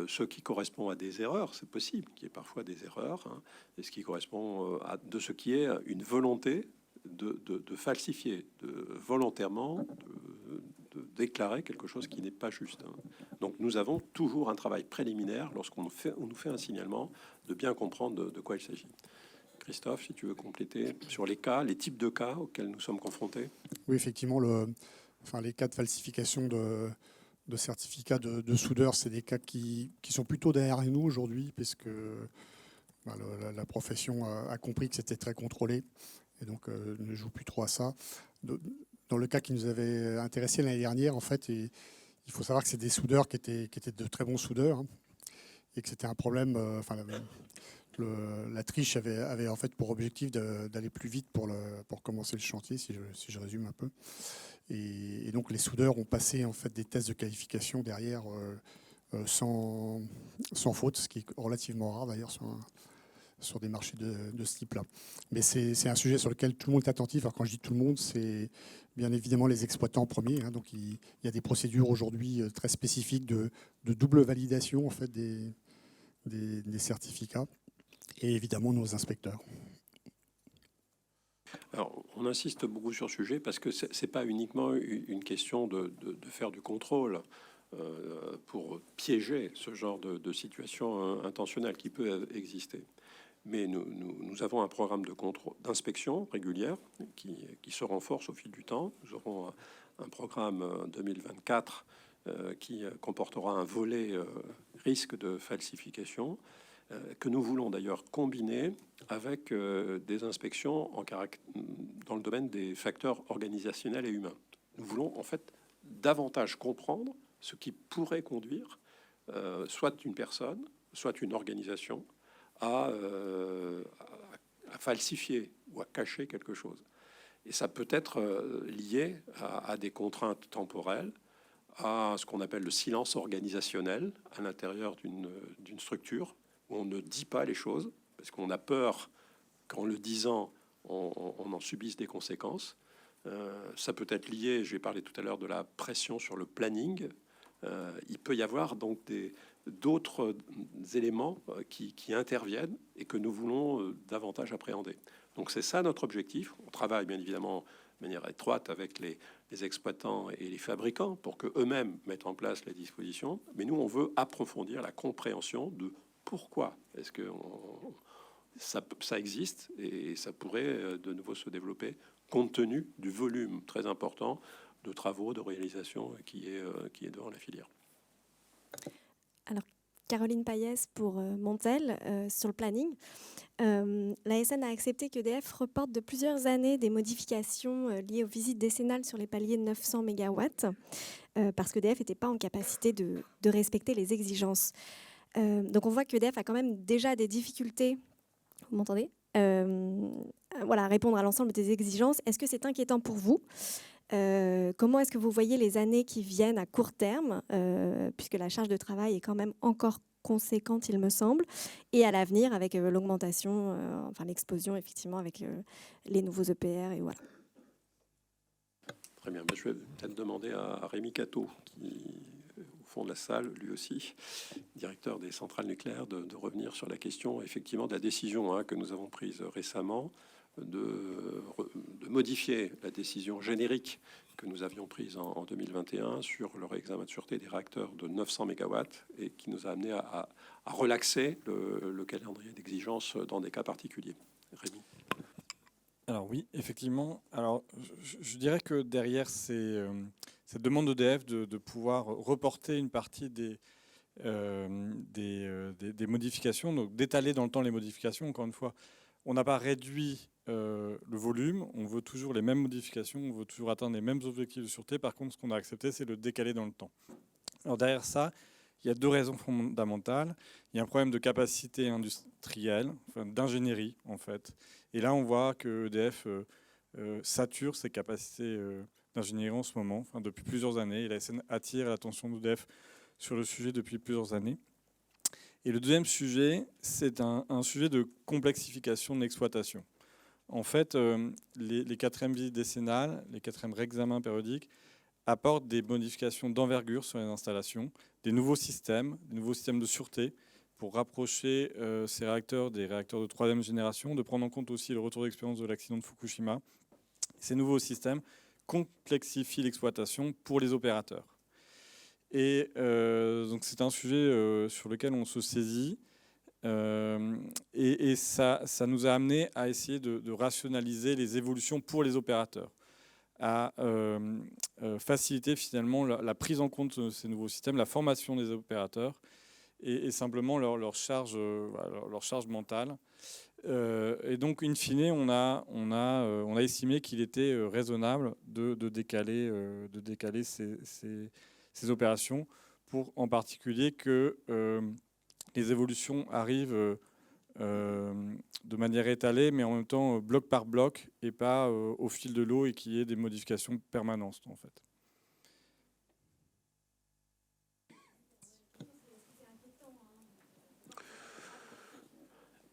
ce qui correspond à des erreurs, c'est possible qu'il y ait parfois des erreurs, et ce qui correspond de ce qui est une volonté de falsifier, volontairement de déclarer quelque chose qui n'est pas juste. Donc nous avons toujours un travail préliminaire lorsqu'on nous fait un signalement, de bien comprendre de quoi il s'agit. Christophe, si tu veux compléter sur les cas, les types de cas auxquels nous sommes confrontés. Oui, effectivement, les cas de falsification de certificats de soudeurs, c'est des cas qui sont plutôt derrière nous aujourd'hui, puisque la profession a compris que c'était très contrôlé et donc ne joue plus trop à ça. Dans le cas qui nous avait intéressé l'année dernière, en fait, il faut savoir que c'est des soudeurs qui étaient de très bons soudeurs, et que c'était un problème. La triche avait en fait pour objectif d'aller plus vite pour commencer le chantier, si je résume un peu. Et donc les soudeurs ont passé en fait des tests de qualification derrière sans faute, ce qui est relativement rare d'ailleurs sur des marchés de ce type-là. Mais c'est un sujet sur lequel tout le monde est attentif. Alors quand je dis tout le monde, c'est bien évidemment les exploitants premiers. Donc il y a des procédures aujourd'hui très spécifiques de double validation en fait des certificats, et évidemment nos inspecteurs. Alors, on insiste beaucoup sur ce sujet parce que c'est pas uniquement une question de faire du contrôle pour piéger ce genre de situation intentionnelle qui peut exister. Mais nous avons un programme de contrôle, d'inspection régulière qui se renforce au fil du temps. Nous aurons un programme 2024 qui comportera un volet risque de falsification que nous voulons d'ailleurs combiner avec des inspections dans le domaine des facteurs organisationnels et humains. Nous voulons en fait davantage comprendre ce qui pourrait conduire soit une personne, soit une organisation à falsifier ou à cacher quelque chose. Et ça peut être lié à des contraintes temporelles, à ce qu'on appelle le silence organisationnel à l'intérieur d'une structure, où on ne dit pas les choses, parce qu'on a peur qu'en le disant, on en subisse des conséquences. Ça peut être lié, je vais parler tout à l'heure de la pression sur le planning. Il peut y avoir donc d'autres éléments qui interviennent et que nous voulons davantage appréhender. Donc c'est ça notre objectif. On travaille bien évidemment de manière étroite avec les exploitants et les fabricants pour qu'eux-mêmes mettent en place les dispositions. Mais nous, on veut approfondir la compréhension de pourquoi est-ce que ça existe, et ça pourrait de nouveau se développer compte tenu du volume très important de travaux, de réalisation qui est devant la filière. Alors, Caroline Payès pour Montel, sur le planning. L'ASN a accepté qu'EDF reporte de plusieurs années des modifications liées aux visites décennales sur les paliers de 900 MW, parce qu'EDF n'était pas en capacité de respecter les exigences. Donc on voit qu'EDF a quand même déjà des difficultés, vous m'entendez, à répondre à l'ensemble des exigences. Est-ce que c'est inquiétant pour vous ? Comment est-ce que vous voyez les années qui viennent à court terme, puisque la charge de travail est quand même encore conséquente, il me semble, et à l'avenir avec l'augmentation, l'explosion effectivement avec les nouveaux EPR et voilà. Très bien, je vais peut-être demander à Rémi Cateau, qui au fond de la salle, lui aussi, directeur des centrales nucléaires, de revenir sur la question effectivement de la décision que nous avons prise récemment de modifier la décision générique que nous avions prise en 2021 sur le réexamen de sûreté des réacteurs de 900 MW et qui nous a amené à relaxer le calendrier d'exigence dans des cas particuliers. Rémi. Alors oui, effectivement. Alors je dirais que derrière cette demande d'EDF de pouvoir reporter une partie des modifications, donc d'étaler dans le temps les modifications, encore une fois, on n'a pas réduit le volume, on veut toujours les mêmes modifications, on veut toujours atteindre les mêmes objectifs de sûreté. Par contre, ce qu'on a accepté, c'est de décaler dans le temps. Alors derrière ça, il y a deux raisons fondamentales. Il y a un problème de capacité industrielle, enfin, d'ingénierie en fait. Et là, on voit que EDF sature ses capacités d'ingénierie en ce moment, enfin, depuis plusieurs années. Et la SN attire l'attention d'EDF sur le sujet depuis plusieurs années. Et le deuxième sujet, c'est un sujet de complexification de l'exploitation. En fait, les quatrièmes visites décennales, les quatrièmes réexamens périodiques apportent des modifications d'envergure sur les installations, des nouveaux systèmes de sûreté pour rapprocher ces réacteurs des réacteurs de troisième génération, de prendre en compte aussi le retour d'expérience de l'accident de Fukushima. Ces nouveaux systèmes complexifient l'exploitation pour les opérateurs. Et donc c'est un sujet sur lequel on se saisit. Et ça nous a amené à essayer de rationaliser les évolutions pour les opérateurs, à faciliter finalement la prise en compte de ces nouveaux systèmes, la formation des opérateurs et simplement leur charge mentale. Et donc, in fine, on a estimé qu'il était raisonnable de décaler ces opérations pour en particulier que les évolutions arrivent de manière étalée, mais en même temps bloc par bloc et pas au fil de l'eau et qu'il y ait des modifications permanentes en fait.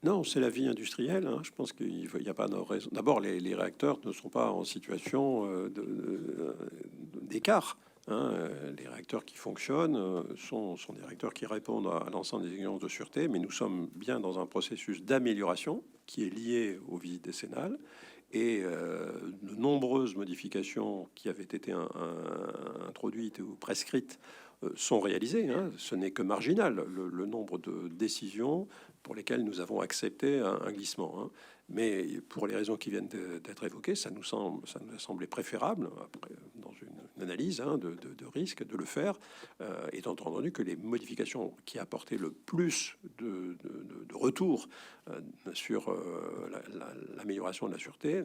Non, c'est la vie industrielle. Hein. Je pense qu'il n'y a pas de raison. D'abord, les réacteurs ne sont pas en situation d'écart. Hein. Les réacteurs qui fonctionnent sont des réacteurs qui répondent à l'ensemble des exigences de sûreté, mais nous sommes bien dans un processus d'amélioration qui est lié aux visites décennales. Et de nombreuses modifications qui avaient été introduites ou prescrites sont réalisées. Hein. Ce n'est que marginal, le nombre de décisions pour lesquelles nous avons accepté un glissement. Hein. Mais pour les raisons qui viennent d'être évoquées, ça nous a semblé préférable, après, dans une analyse de risque, de le faire, étant entendu que les modifications qui apportaient le plus de retour sur l'amélioration de la sûreté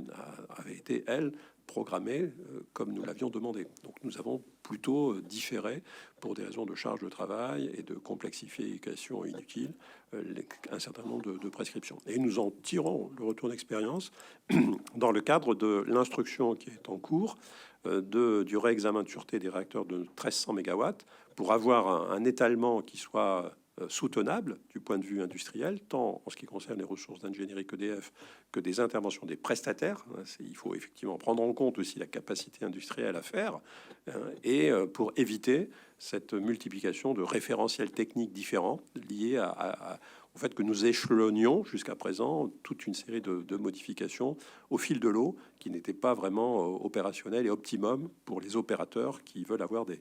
avaient été, elles, programmées comme nous l'avions demandé. Donc nous avons plutôt différé, pour des raisons de charge de travail et de complexification inutile, un certain nombre de prescriptions. Et nous en tirons le retour d'expérience dans le cadre de l'instruction qui est en cours du réexamen de sûreté des réacteurs de 1300 MW pour avoir un étalement qui soit soutenable du point de vue industriel, tant en ce qui concerne les ressources d'ingénierie qu'EDF que des interventions des prestataires. Il faut effectivement prendre en compte aussi la capacité industrielle à faire, et pour éviter cette multiplication de référentiels techniques différents liés au fait que nous échelonnions jusqu'à présent toute une série de modifications au fil de l'eau qui n'étaient pas vraiment opérationnelles et optimum pour les opérateurs qui veulent avoir des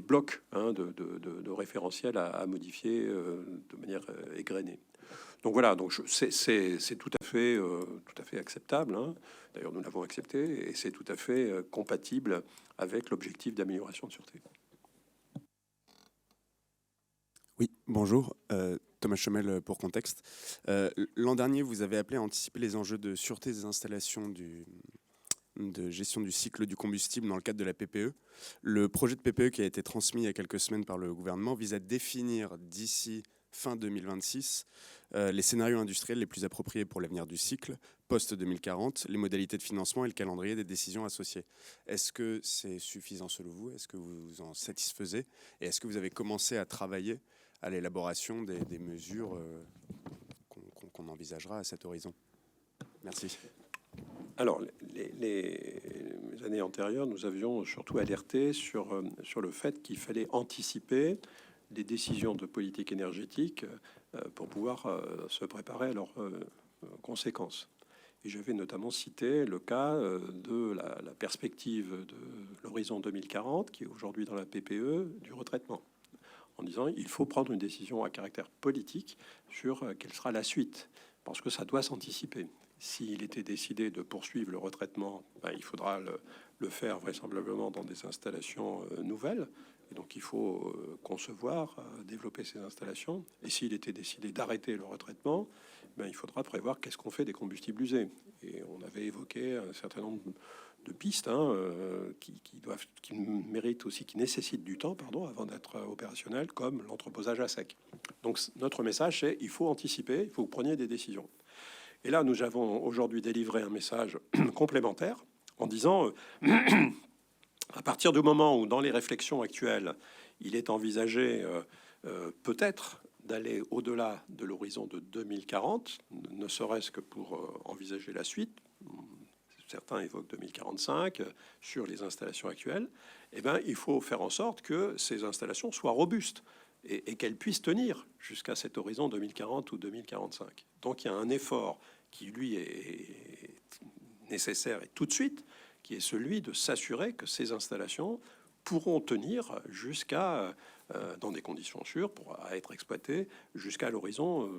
blocs de référentiels à modifier de manière égrenée. Donc voilà, donc c'est tout à fait acceptable. Hein. D'ailleurs, nous l'avons accepté et c'est tout à fait compatible avec l'objectif d'amélioration de sûreté. Oui, bonjour. Thomas Chomel pour Contexte. L'an dernier, vous avez appelé à anticiper les enjeux de sûreté des installations de gestion du cycle du combustible dans le cadre de la PPE. Le projet de PPE qui a été transmis il y a quelques semaines par le gouvernement vise à définir d'ici fin 2026 les scénarios industriels les plus appropriés pour l'avenir du cycle, post-2040, les modalités de financement et le calendrier des décisions associées. Est-ce que c'est suffisant selon vous? Est-ce que vous vous en satisfaisez? Et est-ce que vous avez commencé à travailler à l'élaboration des mesures qu'on envisagera à cet horizon? Merci. Alors, les années antérieures, nous avions surtout alerté sur le fait qu'il fallait anticiper des décisions de politique énergétique pour pouvoir se préparer à leurs conséquences. Et j'avais notamment cité le cas de la perspective de l'horizon 2040, qui est aujourd'hui dans la PPE, du retraitement, en disant il faut prendre une décision à caractère politique sur quelle sera la suite, parce que ça doit s'anticiper. S'il était décidé de poursuivre le retraitement, il faudra le faire vraisemblablement dans des installations nouvelles. Et donc il faut concevoir, développer ces installations. Et s'il était décidé d'arrêter le retraitement, il faudra prévoir qu'est-ce qu'on fait des combustibles usés. Et on avait évoqué un certain nombre de pistes qui méritent aussi, qui nécessitent du temps, avant d'être opérationnelles, comme l'entreposage à sec. Donc notre message, c'est il faut anticiper, il faut que vous preniez des décisions. Et là, nous avons aujourd'hui délivré un message complémentaire en disant, à partir du moment où, dans les réflexions actuelles, il est envisagé peut-être d'aller au-delà de l'horizon de 2040, ne serait-ce que pour envisager la suite. Certains évoquent 2045 sur les installations actuelles. Il faut faire en sorte que ces installations soient robustes et qu'elles puissent tenir jusqu'à cet horizon 2040 ou 2045. Donc il y a un effort qui, lui, est nécessaire et tout de suite, qui est celui de s'assurer que ces installations pourront tenir jusqu'à, dans des conditions sûres, pour être exploitées jusqu'à l'horizon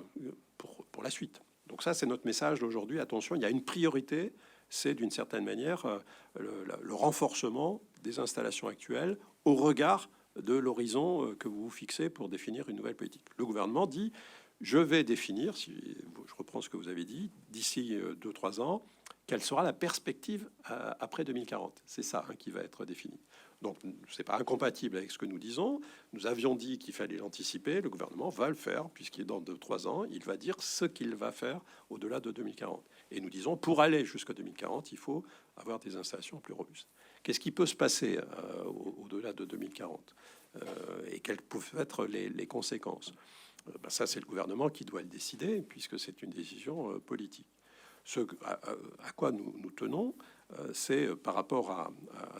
pour la suite. Donc ça, c'est notre message d'aujourd'hui. Attention, il y a une priorité, c'est d'une certaine manière le renforcement des installations actuelles au regard de l'horizon que vous fixez pour définir une nouvelle politique. Le gouvernement dit, je vais définir, si je reprends ce que vous avez dit, d'ici 2-3 ans, quelle sera la perspective après 2040. C'est ça qui va être défini. Donc, c'est pas incompatible avec ce que nous disons. Nous avions dit qu'il fallait l'anticiper. Le gouvernement va le faire, puisqu'il est dans 2-3 ans. Il va dire ce qu'il va faire au-delà de 2040. Et nous disons, pour aller jusqu'à 2040, il faut avoir des installations plus robustes. Qu'est-ce qui peut se passer au-delà de 2040 et quelles peuvent être les conséquences? Ça, c'est le gouvernement qui doit le décider, puisque c'est une décision politique. À quoi nous tenons, c'est par rapport à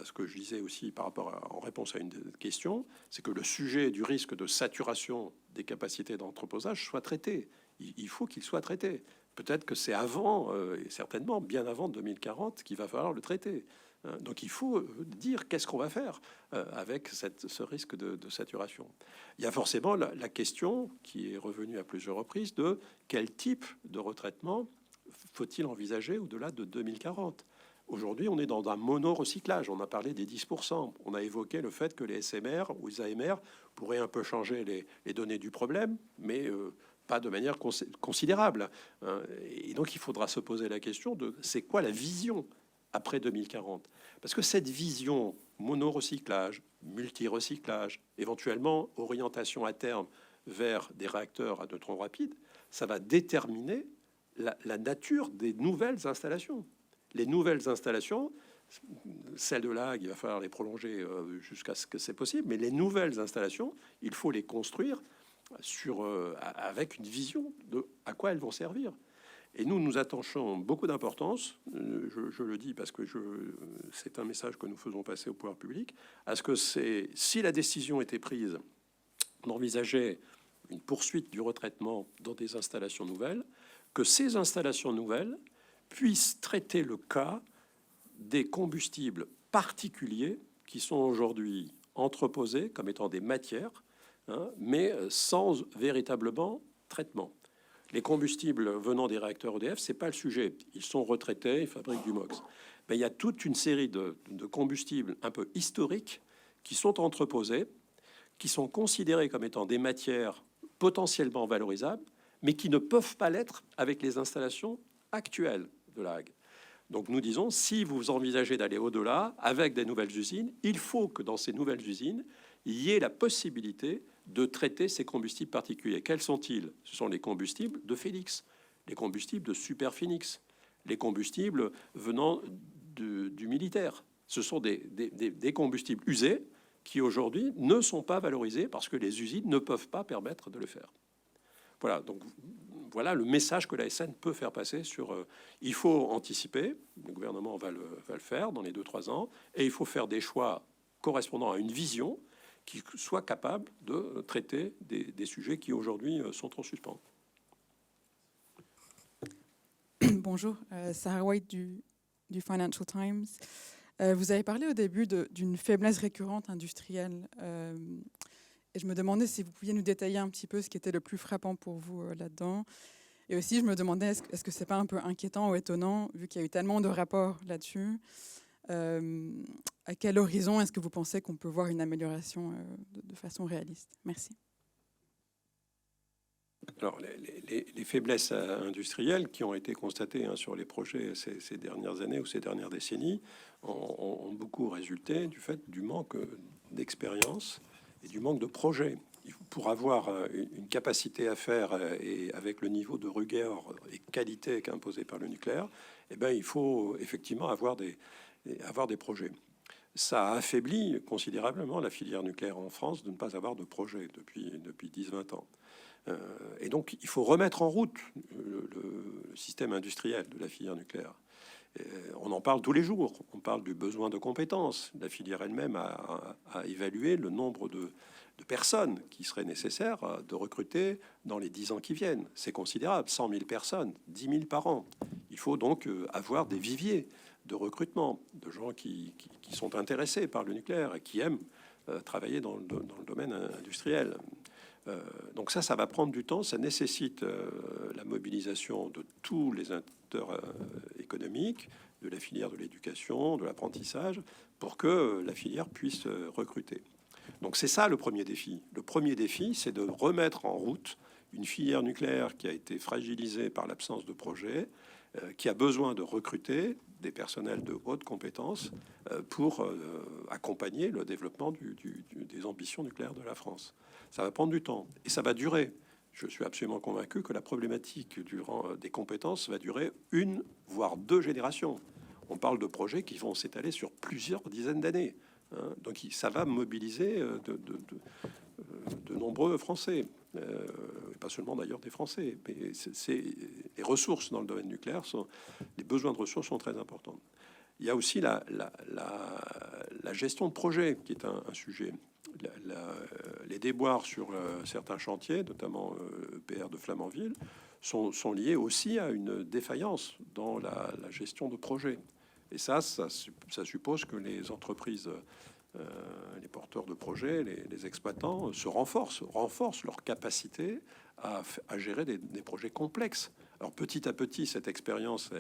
ce que je disais aussi, en réponse à une question, c'est que le sujet du risque de saturation des capacités d'entreposage soit traité. Il faut qu'il soit traité. Peut-être que c'est avant, et certainement bien avant 2040, qu'il va falloir le traiter. Donc il faut dire qu'est-ce qu'on va faire avec ce risque de saturation. Il y a forcément la question qui est revenue à plusieurs reprises de quel type de retraitement faut-il envisager au-delà de 2040. Aujourd'hui, on est dans un mono-recyclage. On a parlé des 10%. On a évoqué le fait que les SMR ou les AMR pourraient un peu changer les données du problème, mais pas de manière considérable. Et donc, il faudra se poser la question de c'est quoi la vision après 2040? Parce que cette vision mono-recyclage, multi-recyclage, éventuellement orientation à terme vers des réacteurs à neutrons rapides, ça va déterminer la nature des nouvelles installations. Les nouvelles installations, celles de là, il va falloir les prolonger jusqu'à ce que c'est possible, mais les nouvelles installations, il faut les construire avec une vision de à quoi elles vont servir. Et nous attachons beaucoup d'importance, je le dis parce que c'est un message que nous faisons passer au pouvoir public, à ce que si la décision était prise d'envisager une poursuite du retraitement dans des installations nouvelles, que ces installations nouvelles puissent traiter le cas des combustibles particuliers qui sont aujourd'hui entreposés comme étant des matières, mais sans véritablement traitement. Les combustibles venant des réacteurs EDF, c'est pas le sujet. Ils sont retraités, ils fabriquent du MOX. Mais il y a toute une série de combustibles un peu historiques qui sont entreposés, qui sont considérés comme étant des matières potentiellement valorisables, mais qui ne peuvent pas l'être avec les installations actuelles de la Hague. Donc nous disons, si vous envisagez d'aller au-delà avec des nouvelles usines, il faut que dans ces nouvelles usines, il y ait la possibilité de traiter ces combustibles particuliers. Quels sont-ils? Ce sont les combustibles de Félix, les combustibles de Superphénix, les combustibles venant du militaire. Ce sont des combustibles usés qui aujourd'hui ne sont pas valorisés parce que les usines ne peuvent pas permettre de le faire. Voilà, donc voilà le message que l'ASN peut faire passer sur il faut anticiper, le gouvernement va le faire dans les 2-3 ans, et il faut faire des choix correspondant à une vision qui soit capable de traiter des sujets qui aujourd'hui sont en suspens. bonjour. Sarah White du Financial Times. Vous avez parlé au début d'une faiblesse récurrente industrielle. Et je me demandais si vous pouviez nous détailler un petit peu ce qui était le plus frappant pour vous là-dedans. Et aussi, je me demandais, est-ce que c'est pas un peu inquiétant ou étonnant, vu qu'il y a eu tellement de rapports là-dessus, à quel horizon est-ce que vous pensez qu'on peut voir une amélioration de façon réaliste? Merci. Alors, les faiblesses industrielles qui ont été constatées sur les projets ces dernières années ou ces dernières décennies ont beaucoup résulté du fait du manque d'expérience et du manque de projets. Pour avoir une capacité à faire et avec le niveau de rigueur et qualité qu'imposé par le nucléaire, eh ben, il faut effectivement avoir des projets. Ça a affaibli considérablement la filière nucléaire en France de ne pas avoir de projet depuis 10-20 ans. Et donc, il faut remettre en route le système industriel de la filière nucléaire. On en parle tous les jours. On parle du besoin de compétences. La filière elle-même a évalué le nombre de personnes qui seraient nécessaires de recruter dans les 10 ans qui viennent. C'est considérable, 100 000 personnes, 10 000 par an. Il faut donc avoir des viviers de recrutement, de gens qui sont intéressés par le nucléaire et qui aiment travailler dans le domaine industriel. Donc ça va prendre du temps, ça nécessite la mobilisation de tous les acteurs économiques, de la filière de l'éducation, de l'apprentissage, pour que la filière puisse recruter. Donc c'est ça le premier défi. Le premier défi, c'est de remettre en route une filière nucléaire qui a été fragilisée par l'absence de projet, qui a besoin de recruter des personnels de haute compétence pour accompagner le développement des ambitions nucléaires de la France. Ça va prendre du temps et ça va durer. Je suis absolument convaincu que la problématique des compétences va durer 1 voire 2 générations. On parle de projets qui vont s'étaler sur plusieurs dizaines d'années. Donc ça va mobiliser de nombreux Français, pas seulement d'ailleurs des Français, mais les ressources dans le domaine nucléaire, les besoins de ressources sont très importants. Il y a aussi la gestion de projet qui est un sujet. Les déboires sur certains chantiers, notamment le PR de Flamanville, sont liés aussi à une défaillance dans la gestion de projet. Et ça suppose que les entreprises, les porteurs de projets, les exploitants renforcent leur capacité à gérer des projets complexes. Alors petit à petit, cette expérience,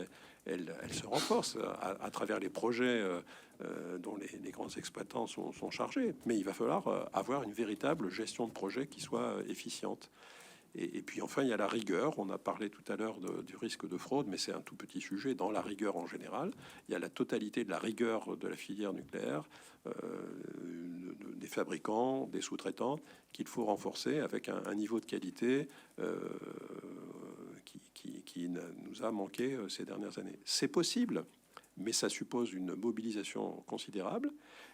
elle se renforce à travers les projets dont les grands exploitants sont chargés. Mais il va falloir avoir une véritable gestion de projet qui soit efficiente. Et puis enfin, il y a la rigueur. On a parlé tout à l'heure du risque de fraude, mais c'est un tout petit sujet dans la rigueur en général. Il y a la totalité de la rigueur de la filière nucléaire, des fabricants, des sous-traitants, qu'il faut renforcer avec un niveau de qualité qui nous a manqué ces dernières années. C'est possible, mais ça suppose une mobilisation considérable.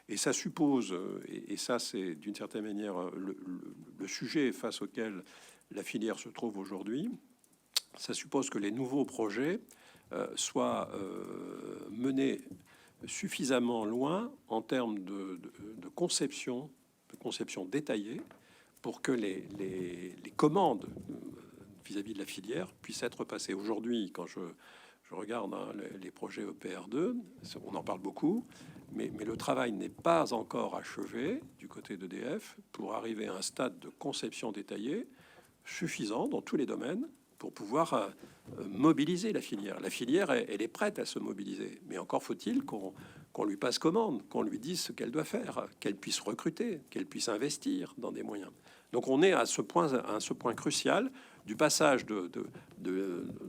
Et ça suppose, et ça c'est d'une certaine manière le sujet face auquel la filière se trouve aujourd'hui, ça suppose que les nouveaux projets soient menés suffisamment loin en termes de conception détaillée pour que les commandes vis-à-vis de la filière puissent être passées. Aujourd'hui, quand je regarde les projets EPR2, on en parle beaucoup, mais le travail n'est pas encore achevé du côté d'EDF pour arriver à un stade de conception détaillée suffisant dans tous les domaines pour pouvoir mobiliser la filière. La filière, elle est prête à se mobiliser, mais encore faut-il qu'on lui passe commande, qu'on lui dise ce qu'elle doit faire, qu'elle puisse recruter, qu'elle puisse investir dans des moyens. Donc on est à ce point crucial du passage de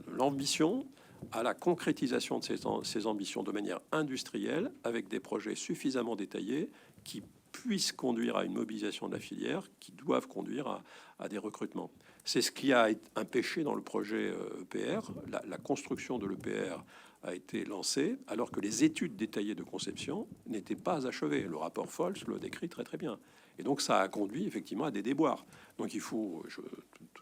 l'ambition à la concrétisation de ces ambitions de manière industrielle, avec des projets suffisamment détaillés qui puissent conduire à une mobilisation de la filière, qui doivent conduire à des recrutements. C'est ce qui a un péché dans le projet EPR. La construction de l'EPR a été lancée alors que les études détaillées de conception n'étaient pas achevées. Le rapport Fols le décrit très très bien. Et donc ça a conduit effectivement à des déboires. Donc il faut,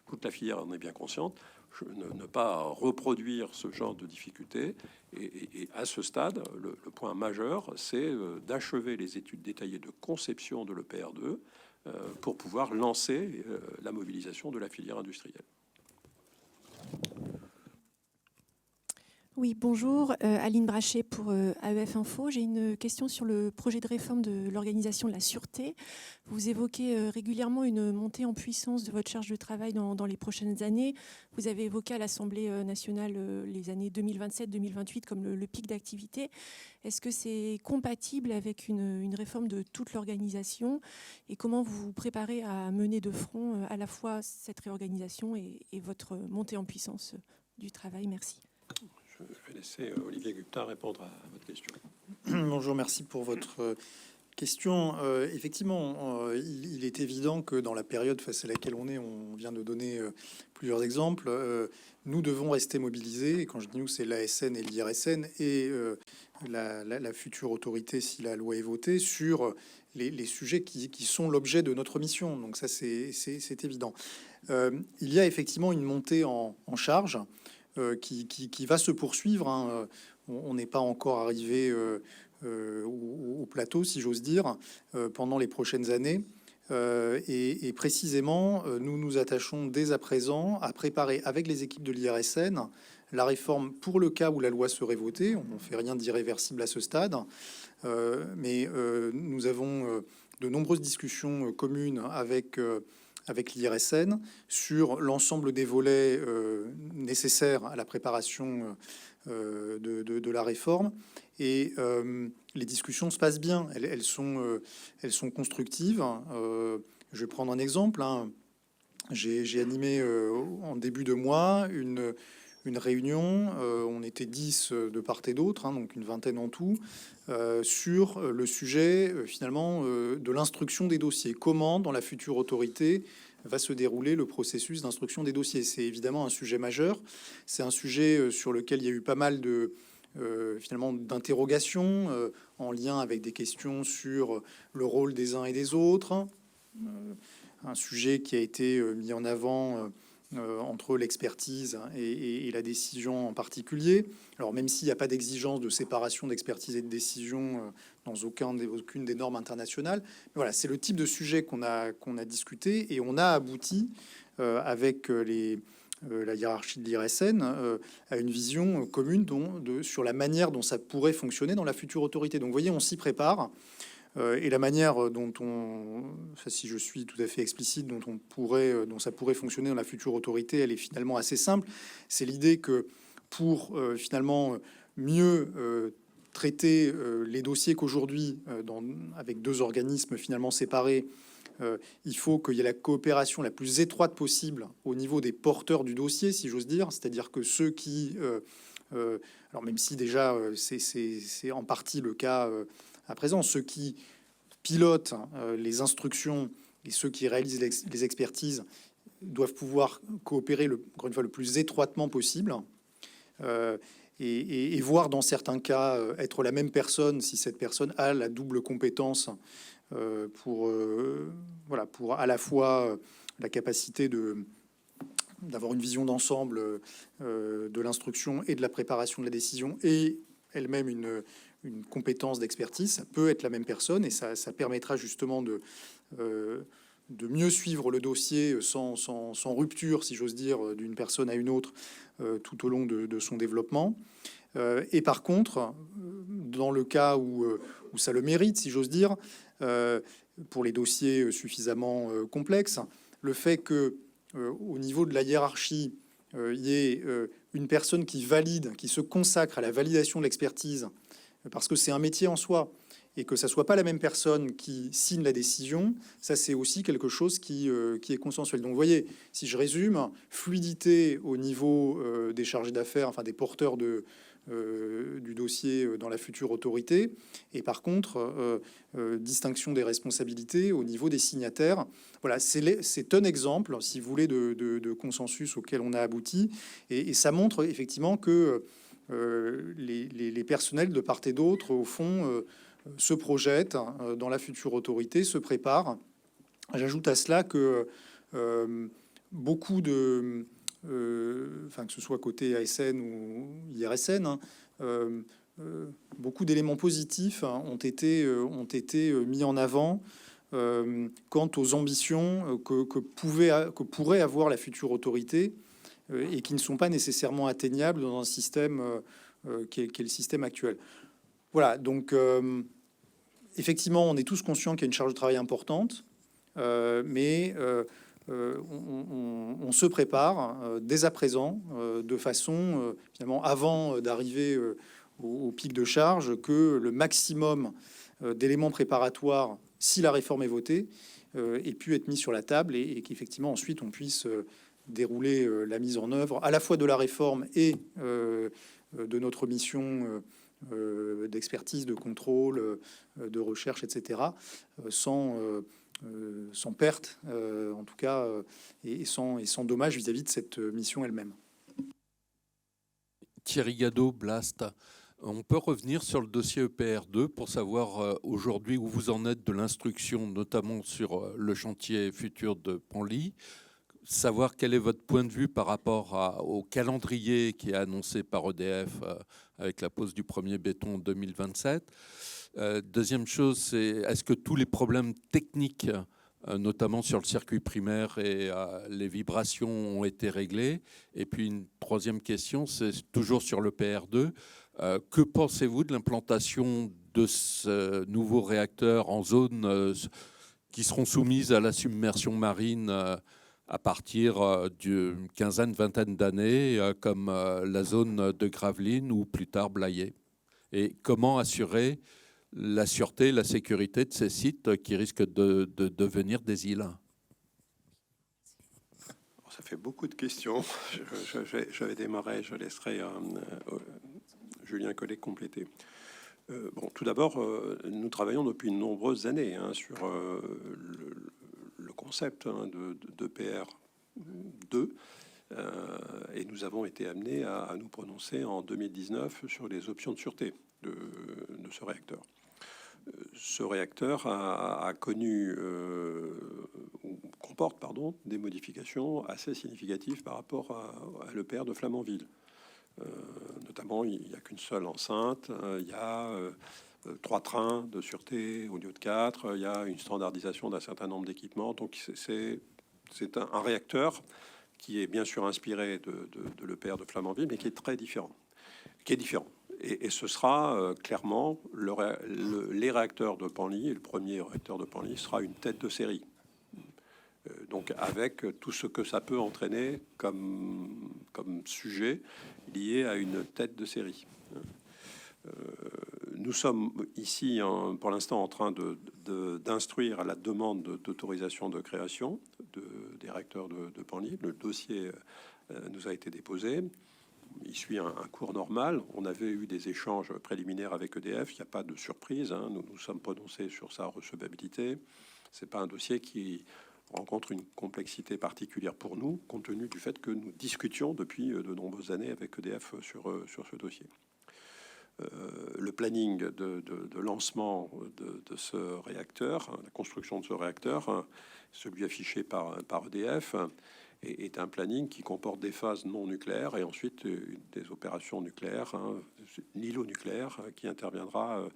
toute la filière en est bien consciente, ne pas reproduire ce genre de difficultés. Et à ce stade, le point majeur, c'est d'achever les études détaillées de conception de l'EPR2 pour pouvoir lancer la mobilisation de la filière industrielle. Oui, bonjour. Aline Brachet pour AEF Info. J'ai une question sur le projet de réforme de l'organisation de la sûreté. Vous évoquez régulièrement une montée en puissance de votre charge de travail dans les prochaines années. Vous avez évoqué à l'Assemblée nationale les années 2027-2028 comme le pic d'activité. Est-ce que c'est compatible avec une réforme de toute l'organisation? Et comment vous vous préparez à mener de front à la fois cette réorganisation et votre montée en puissance du travail? Merci. Je vais laisser Olivier Gupta répondre à votre question. Bonjour, merci pour votre question. Effectivement, il est évident que dans la période face à laquelle on vient de donner plusieurs exemples, nous devons rester mobilisés. Et quand je dis nous, c'est l'ASN et l'IRSN et la future autorité, si la loi est votée, sur les sujets qui sont l'objet de notre mission. Donc ça, c'est évident. Il y a effectivement une montée en charge qui va se poursuivre. Hein. On n'est pas encore arrivé au plateau, si j'ose dire, pendant les prochaines années. Et précisément, nous nous attachons dès à présent à préparer avec les équipes de l'IRSN la réforme pour le cas où la loi serait votée. On ne fait rien d'irréversible à ce stade, mais nous avons de nombreuses discussions communes avec l'IRSN sur l'ensemble des volets nécessaires à la préparation de la réforme. Et les discussions se passent bien, elles sont constructives. Je vais prendre un exemple. Hein. J'ai animé en début de mois une réunion, on était 10 de part et d'autre, hein, donc une vingtaine en tout, sur le sujet finalement de l'instruction des dossiers. Comment, dans la future autorité, va se dérouler le processus d'instruction des dossiers? C'est évidemment un sujet majeur. C'est un sujet sur lequel il y a eu pas mal de finalement d'interrogations en lien avec des questions sur le rôle des uns et des autres. Un sujet qui a été mis en avant entre l'expertise et la décision en particulier. Alors même s'il n'y a pas d'exigence de séparation d'expertise et de décision dans aucune des normes internationales, mais voilà, c'est le type de sujet qu'on a discuté et on a abouti avec la hiérarchie de l'IRSN à une vision commune sur la manière dont ça pourrait fonctionner dans la future autorité. Donc vous voyez, on s'y prépare. Et la manière dont si je suis tout à fait explicite, dont ça pourrait fonctionner dans la future autorité, elle est finalement assez simple. C'est l'idée que pour finalement mieux traiter les dossiers qu'aujourd'hui, avec deux organismes finalement séparés, il faut qu'il y ait la coopération la plus étroite possible au niveau des porteurs du dossier, si j'ose dire, c'est-à-dire que ceux qui, alors même si déjà c'est en partie le cas à présent, ceux qui pilotent les instructions et ceux qui réalisent les expertises doivent pouvoir coopérer encore une fois le plus étroitement possible et voir dans certains cas être la même personne si cette personne a la double compétence pour à la fois la capacité d'avoir une vision d'ensemble de l'instruction et de la préparation de la décision et elle-même une compétence d'expertise. Ça peut être la même personne et ça permettra justement de mieux suivre le dossier sans rupture, si j'ose dire, d'une personne à une autre tout au long de son développement. Et par contre, dans le cas où ça le mérite, si j'ose dire, pour les dossiers suffisamment complexes, le fait que au niveau de la hiérarchie, il y ait une personne qui se consacre à la validation de l'expertise, parce que c'est un métier en soi, et que ça soit pas la même personne qui signe la décision, ça c'est aussi quelque chose qui est consensuel. Donc vous voyez, si je résume, fluidité au niveau des chargés d'affaires, enfin des porteurs du dossier dans la future autorité, et par contre distinction des responsabilités au niveau des signataires. Voilà, c'est un exemple, si vous voulez, de consensus auquel on a abouti, et ça montre effectivement que les personnels de part et d'autre, au fond, se projettent dans la future autorité, se préparent. J'ajoute à cela que beaucoup que ce soit côté ASN ou IRSN, beaucoup d'éléments positifs ont été mis en avant quant aux ambitions que pourrait avoir la future autorité et qui ne sont pas nécessairement atteignables dans un système qui est le système actuel. Voilà, donc effectivement, on est tous conscients qu'il y a une charge de travail importante, mais on se prépare dès à présent de façon, finalement, avant d'arriver au pic de charge, que le maximum d'éléments préparatoires, si la réforme est votée, ait pu être mis sur la table et qu'effectivement ensuite on puisse dérouler la mise en œuvre à la fois de la réforme et de notre mission d'expertise, de contrôle, de recherche, etc., sans perte, en tout cas, et sans dommage vis-à-vis de cette mission elle-même. Thierry Gadot, Blast. On peut revenir sur le dossier EPR2 pour savoir aujourd'hui où vous en êtes de l'instruction, notamment sur le chantier futur de Penly. Savoir quel est votre point de vue par rapport au calendrier qui est annoncé par EDF avec la pose du premier béton en 2027. Deuxième chose, c'est est-ce que tous les problèmes techniques, notamment sur le circuit primaire et les vibrations, ont été réglés? Et puis une troisième question, c'est toujours sur le PR2. Que pensez-vous de l'implantation de ce nouveau réacteur en zone qui seront soumises à la submersion marine à partir d'une quinzaine, vingtaine d'années, comme la zone de Gravelines ou plus tard Blayais? Et comment assurer la sûreté, la sécurité de ces sites qui risquent de devenir des îles? Ça fait beaucoup de questions. Je vais démarrer, je laisserai Julien Collet compléter. Bon, tout d'abord, nous travaillons depuis de nombreuses années sur le concept de PR2 et nous avons été amenés à nous prononcer en 2019 sur les options de sûreté de ce réacteur. Ce réacteur a connu, comporte des modifications assez significatives par rapport à l'EPR de Flamanville. Notamment, il n'y a qu'une seule enceinte, il y a 3 trains de sûreté au lieu de 4, il y a une standardisation d'un certain nombre d'équipements. Donc c'est un réacteur qui est bien sûr inspiré de l'EPR de Flamanville, mais qui est très différent. Et ce sera clairement les réacteurs de Penly, et le premier réacteur de Penly sera une tête de série. Donc avec tout ce que ça peut entraîner comme sujet lié à une tête de série. Nous sommes ici pour l'instant en train d'instruire à la demande d'autorisation de création des réacteurs de Penly. Le dossier nous a été déposé. Il suit un cours normal. On avait eu des échanges préliminaires avec EDF. Il n'y a pas de surprise. Nous nous sommes prononcés sur sa recevabilité. C'est pas un dossier qui rencontre une complexité particulière pour nous, compte tenu du fait que nous discutions depuis de nombreuses années avec EDF sur ce dossier. Le planning de lancement de ce réacteur, la construction de ce réacteur, celui affiché par EDF, est un planning qui comporte des phases non nucléaires et ensuite des opérations nucléaires, l'îlot nucléaire qui interviendra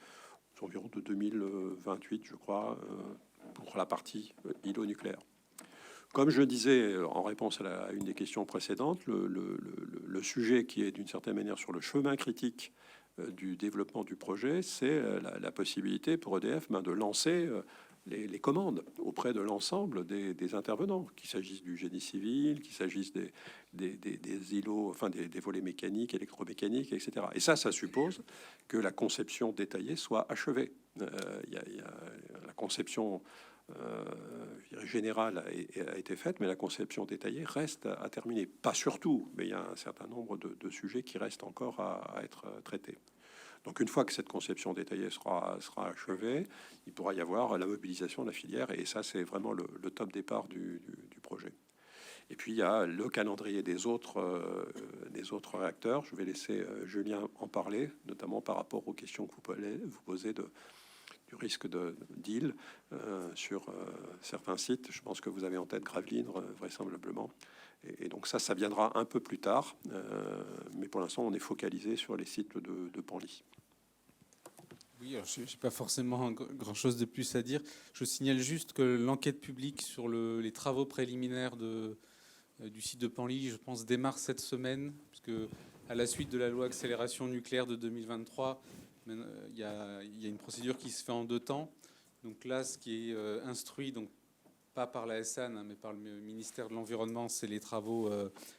environ de 2028, je crois, pour la partie îlot nucléaire. Comme je disais en réponse à une des questions précédentes, le sujet qui est d'une certaine manière sur le chemin critique du développement du projet, c'est la possibilité pour EDF de lancer les commandes auprès de l'ensemble des intervenants, qu'il s'agisse du génie civil, qu'il s'agisse des îlots, enfin des volets mécaniques, électromécaniques, etc. Et ça suppose que la conception détaillée soit achevée. Il y a la conception générale a été faite, mais la conception détaillée reste à terminer. Pas surtout, mais il y a un certain nombre de sujets qui restent encore à être traités. Donc une fois que cette conception détaillée sera achevée, il pourra y avoir la mobilisation de la filière, et ça c'est vraiment le top départ du projet. Et puis il y a le calendrier des autres réacteurs. Je vais laisser Julien en parler, notamment par rapport aux questions que vous posez du risque d'île sur certains sites. Je pense que vous avez en tête Gravelines, vraisemblablement. Et donc ça viendra un peu plus tard. Mais pour l'instant, on est focalisé sur les sites de Penly. Oui, alors je n'ai pas forcément grand-chose de plus à dire. Je signale juste que l'enquête publique sur les travaux préliminaires du site de Penly, je pense, démarre cette semaine, puisque à la suite de la loi accélération nucléaire de 2023, il y a une procédure qui se fait en 2 temps. Donc là, ce qui est instruit, donc pas par la SN, hein, mais par le ministère de l'Environnement, c'est les travaux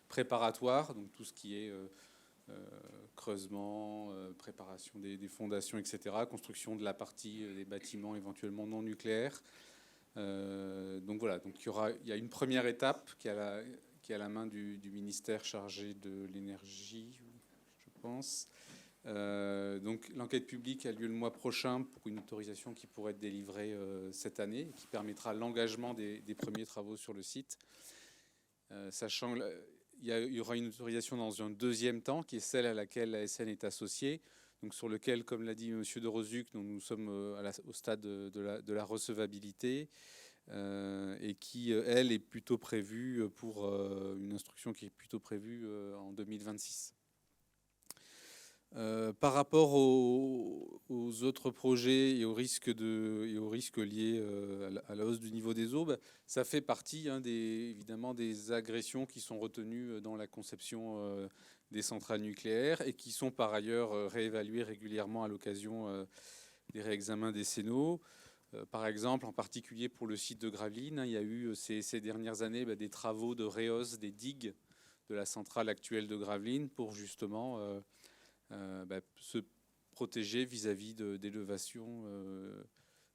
préparatoires, donc tout ce qui est creusement, préparation des fondations, etc., construction de la partie des bâtiments éventuellement non nucléaires. Donc voilà, donc il y a une première étape qui est à la main du ministère chargé de l'énergie, je pense. Donc l'enquête publique a lieu le mois prochain pour une autorisation qui pourrait être délivrée cette année et qui permettra l'engagement des premiers travaux sur le site. Sachant qu'il y aura une autorisation dans un 2e temps qui est celle à laquelle la SN est associée, donc sur lequel, comme l'a dit M. de Rozuc, nous sommes au stade de la recevabilité et qui, elle, est plutôt prévue pour une instruction qui est plutôt prévue en 2026. Par rapport aux autres projets et aux risques liés à la hausse du niveau des eaux, ça fait partie évidemment des agressions qui sont retenues dans la conception des centrales nucléaires et qui sont par ailleurs réévaluées régulièrement à l'occasion des réexamens décennaux. Par exemple, en particulier pour le site de Gravelines, il y a eu ces dernières années des travaux de réhausse des digues de la centrale actuelle de Gravelines pour justement se protéger vis-à-vis d'élévation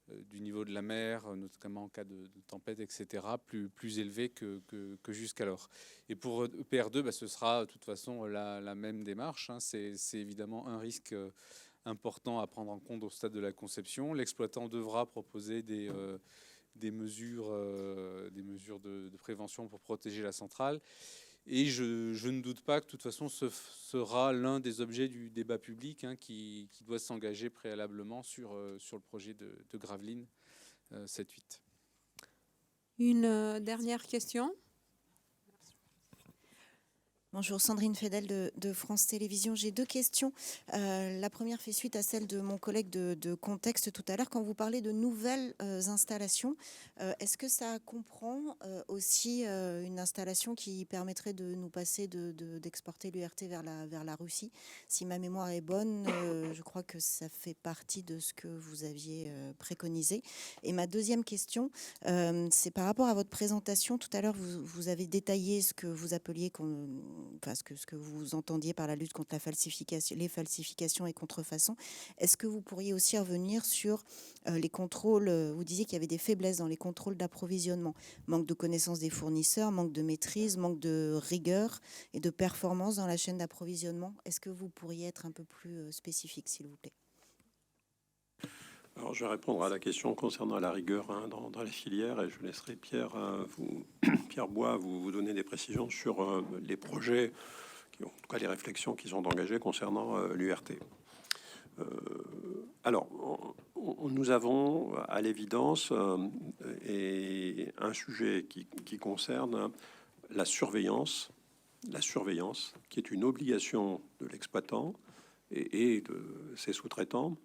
du niveau de la mer, notamment en cas de tempête, etc., plus élevé que jusqu'alors. Et pour EPR2, ce sera de toute façon la même démarche. Hein. C'est évidemment un risque important à prendre en compte au stade de la conception. L'exploitant devra proposer des mesures de prévention pour protéger la centrale. Et je ne doute pas que de toute façon ce sera l'un des objets du débat public qui doit s'engager préalablement sur le projet de Gravelines 7-8. Une dernière question. Bonjour, Sandrine Fedel de France Télévisions. J'ai 2 questions. La première fait suite à celle de mon collègue de Contexte tout à l'heure. Quand vous parlez de nouvelles installations, est-ce que ça comprend aussi une installation qui permettrait de nous passer d'exporter l'URT vers la Russie? Si ma mémoire est bonne, je crois que ça fait partie de ce que vous aviez préconisé. Et ma deuxième question, c'est par rapport à votre présentation. Tout à l'heure, vous avez détaillé ce que vous appeliez... ce que vous entendiez par la lutte contre les falsifications et contrefaçons. Est-ce que vous pourriez aussi revenir sur les contrôles? Vous disiez qu'il y avait des faiblesses dans les contrôles d'approvisionnement. Manque de connaissance des fournisseurs, manque de maîtrise, manque de rigueur et de performance dans la chaîne d'approvisionnement. Est-ce que vous pourriez être un peu plus spécifique, s'il vous plaît? Alors, je vais répondre à la question concernant la rigueur dans la filière et je laisserai Pierre Bois vous donner des précisions sur les projets, en tout cas les réflexions qu'ils ont engagées concernant l'URT. Alors, nous avons à l'évidence un sujet qui concerne la surveillance, qui est une obligation de l'exploitant et de ses sous-traitants.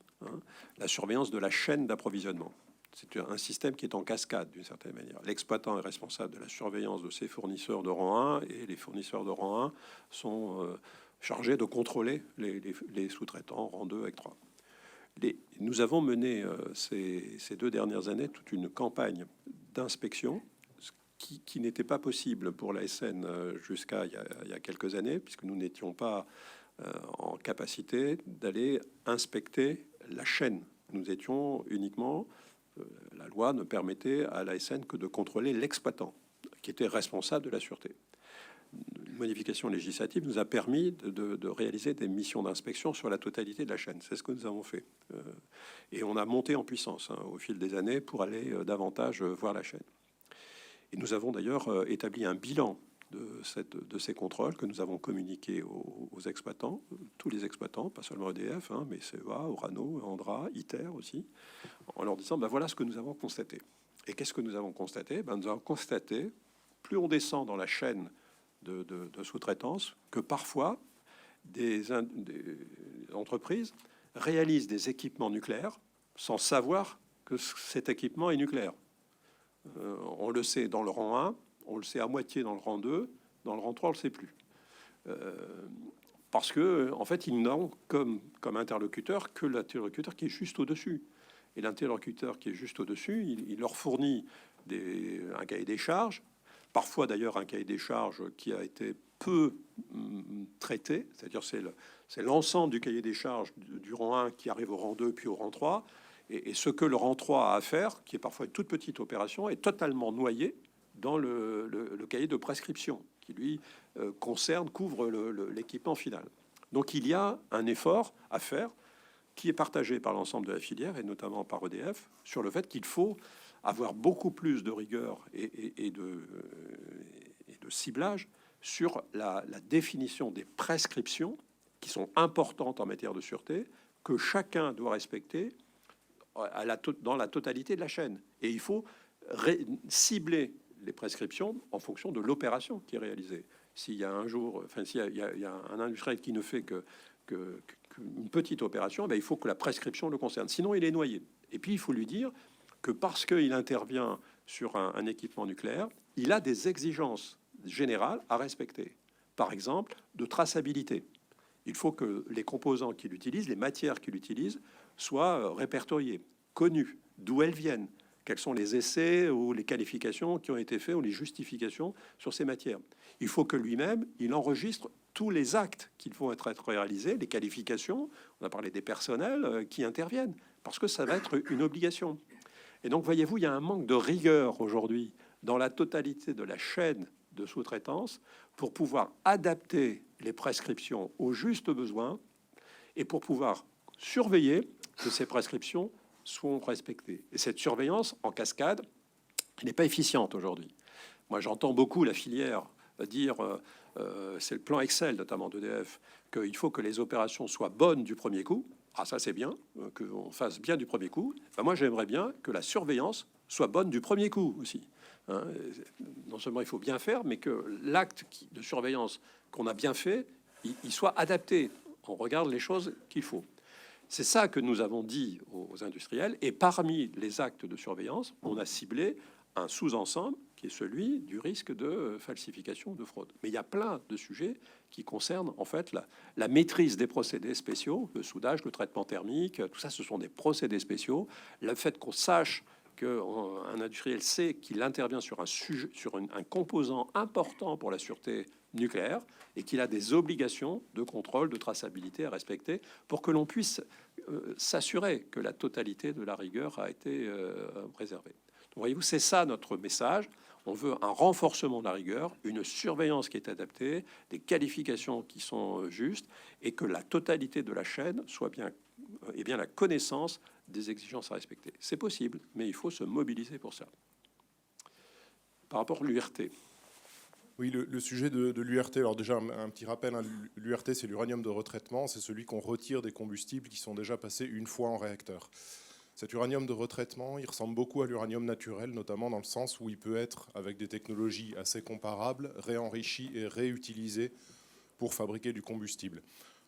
La surveillance de la chaîne d'approvisionnement. C'est un système qui est en cascade d'une certaine manière. L'exploitant est responsable de la surveillance de ses fournisseurs de rang 1 et les fournisseurs de rang 1 sont chargés de contrôler les sous-traitants rang 2 avec 3. Nous avons mené ces 2 dernières années toute une campagne d'inspection qui n'était pas possible pour la SN jusqu'à il y a quelques années puisque nous n'étions pas en capacité d'aller inspecter la chaîne. Nous étions uniquement, la loi ne permettait à l'ASN que de contrôler l'exploitant, qui était responsable de la sûreté. Une modification législative nous a permis de réaliser des missions d'inspection sur la totalité de la chaîne. C'est ce que nous avons fait. Et on a monté en puissance au fil des années pour aller davantage voir la chaîne. Et nous avons d'ailleurs établi un bilan de ces contrôles que nous avons communiqués aux exploitants, tous les exploitants, pas seulement EDF, mais CEA, Orano, Andra, ITER aussi, en leur disant voilà ce que nous avons constaté. Et qu'est-ce que nous avons constaté? Nous avons constaté, plus on descend dans la chaîne de sous-traitance, que parfois des entreprises réalisent des équipements nucléaires sans savoir que cet équipement est nucléaire. On le sait dans le rang 1, on le sait à moitié dans le rang 2, dans le rang 3, on ne le sait plus. parce que en fait, ils n'ont comme interlocuteur que l'interlocuteur qui est juste au-dessus. Et l'interlocuteur qui est juste au-dessus, il leur fournit un cahier des charges, parfois d'ailleurs un cahier des charges qui a été peu traité, c'est-à-dire c'est l'ensemble du cahier des charges du rang 1 qui arrive au rang 2 puis au rang 3, et ce que le rang 3 a à faire, qui est parfois une toute petite opération, est totalement noyé dans le cahier de prescription qui lui couvre l'équipement final. Donc il y a un effort à faire qui est partagé par l'ensemble de la filière et notamment par EDF sur le fait qu'il faut avoir beaucoup plus de rigueur et de ciblage sur la définition des prescriptions qui sont importantes en matière de sûreté, que chacun doit respecter dans la totalité de la chaîne. Et il faut cibler les prescriptions en fonction de l'opération qui est réalisée. S'il y a un jour, enfin, s'il y a un industriel qui ne fait qu'une petite opération, ben, il faut que la prescription le concerne. Sinon, il est noyé. Et puis, il faut lui dire que parce qu'il intervient sur un équipement nucléaire, il a des exigences générales à respecter. Par exemple, de traçabilité. Il faut que les composants qu'il utilise, les matières qu'il utilise, soient répertoriées, connues, d'où elles viennent, quels sont les essais ou les qualifications qui ont été faits ou les justifications sur ces matières. Il faut que lui-même, il enregistre tous les actes qui vont être réalisés, les qualifications, on a parlé des personnels qui interviennent, parce que ça va être une obligation. Et donc, voyez-vous, il y a un manque de rigueur aujourd'hui dans la totalité de la chaîne de sous-traitance pour pouvoir adapter les prescriptions aux justes besoins et pour pouvoir surveiller que ces prescriptions soient respectées. Et cette surveillance en cascade n'est pas efficiente aujourd'hui. Moi, j'entends beaucoup la filière dire, c'est le plan Excel notamment d'EDF, qu'il faut que les opérations soient bonnes du premier coup. Ah, ça c'est bien, qu'on fasse bien du premier coup. Ben, moi, j'aimerais bien que la surveillance soit bonne du premier coup aussi. Hein, non seulement il faut bien faire, mais que l'acte de surveillance qu'on a bien fait, il soit adapté. On regarde les choses qu'il faut. C'est ça que nous avons dit aux industriels. Et parmi les actes de surveillance, on a ciblé un sous-ensemble qui est celui du risque de falsification, de fraude. Mais il y a plein de sujets qui concernent en fait la maîtrise des procédés spéciaux, le soudage, le traitement thermique, tout ça, ce sont des procédés spéciaux. Le fait qu'on sache qu'un industriel sait qu'il intervient sur un composant important pour la sûreté nucléaire et qu'il a des obligations de contrôle, de traçabilité à respecter pour que l'on puisse s'assurer que la totalité de la rigueur a été préservée. Donc, voyez-vous, c'est ça notre message. On veut un renforcement de la rigueur, une surveillance qui est adaptée, des qualifications qui sont justes et que la totalité de la chaîne soit bien la connaissance des exigences à respecter. C'est possible, mais il faut se mobiliser pour ça. Par rapport à l'URT. Oui, le sujet de l'URT, alors déjà un petit rappel, hein, l'URT c'est l'uranium de retraitement, c'est celui qu'on retire des combustibles qui sont déjà passés une fois en réacteur. Cet uranium de retraitement, il ressemble beaucoup à l'uranium naturel, notamment dans le sens où il peut être, avec des technologies assez comparables, réenrichi et réutilisé pour fabriquer du combustible.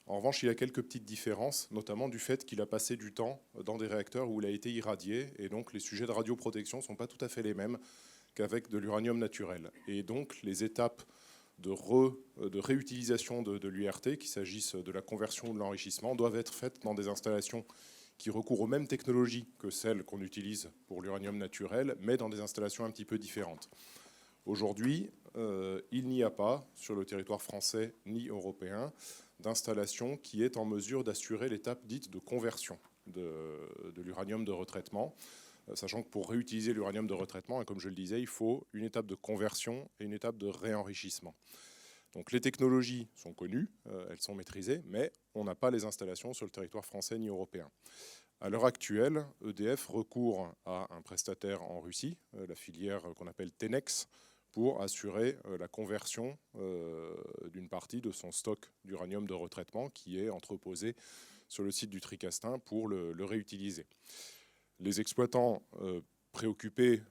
En revanche, il y a quelques petites différences, notamment du fait qu'il a passé du temps dans des réacteurs où il a été irradié, et donc les sujets de radioprotection ne sont pas tout à fait les mêmes qu'avec de l'uranium naturel. Et donc les étapes de réutilisation de l'URT, qu'il s'agisse de la conversion ou de l'enrichissement, doivent être faites dans des installations qui recourent aux mêmes technologies que celles qu'on utilise pour l'uranium naturel, mais dans des installations un petit peu différentes. Aujourd'hui, il n'y a pas, sur le territoire français ni européen, d'installation qui est en mesure d'assurer l'étape dite de conversion de l'uranium de retraitement, sachant que pour réutiliser l'uranium de retraitement, et comme je le disais, il faut une étape de conversion et une étape de réenrichissement. Donc les technologies sont connues, elles sont maîtrisées, mais on n'a pas les installations sur le territoire français ni européen. À l'heure actuelle, EDF recourt à un prestataire en Russie, la filière qu'on appelle Tenex, pour assurer la conversion d'une partie de son stock d'uranium de retraitement qui est entreposé sur le site du Tricastin pour le réutiliser. Les exploitants préoccupés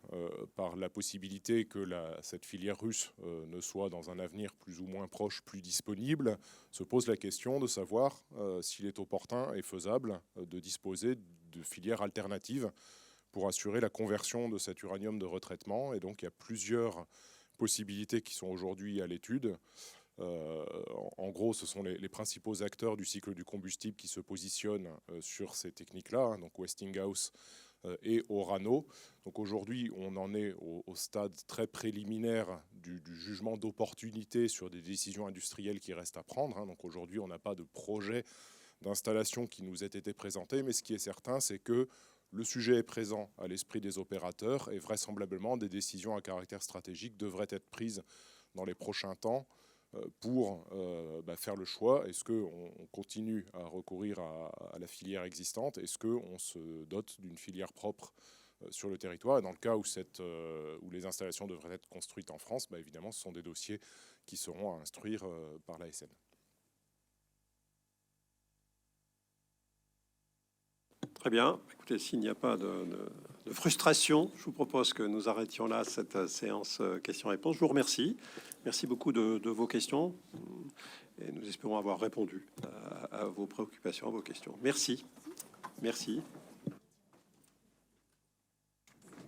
par la possibilité que cette filière russe ne soit dans un avenir plus ou moins proche, plus disponible, se posent la question de savoir s'il est opportun et faisable de disposer de filières alternatives pour assurer la conversion de cet uranium de retraitement. Et donc il y a plusieurs possibilités qui sont aujourd'hui à l'étude. En gros, ce sont les principaux acteurs du cycle du combustible qui se positionnent sur ces techniques-là, donc Westinghouse et Orano. Donc aujourd'hui, on en est au stade très préliminaire du jugement d'opportunité sur des décisions industrielles qui restent à prendre. Donc aujourd'hui, on n'a pas de projet d'installation qui nous ait été présenté, mais ce qui est certain, c'est que le sujet est présent à l'esprit des opérateurs et vraisemblablement des décisions à caractère stratégique devraient être prises dans les prochains temps pour faire le choix. Est-ce qu'on continue à recourir à la filière existante? Est-ce qu'on se dote d'une filière propre sur le territoire? Et dans le cas où les installations devraient être construites en France, évidemment, ce sont des dossiers qui seront à instruire par l'ASN. Très bien. Écoutez, s'il n'y a pas de frustration, je vous propose que nous arrêtions là cette séance questions-réponses. Je vous remercie. Merci beaucoup de vos questions et nous espérons avoir répondu à vos préoccupations, à vos questions. Merci. Merci.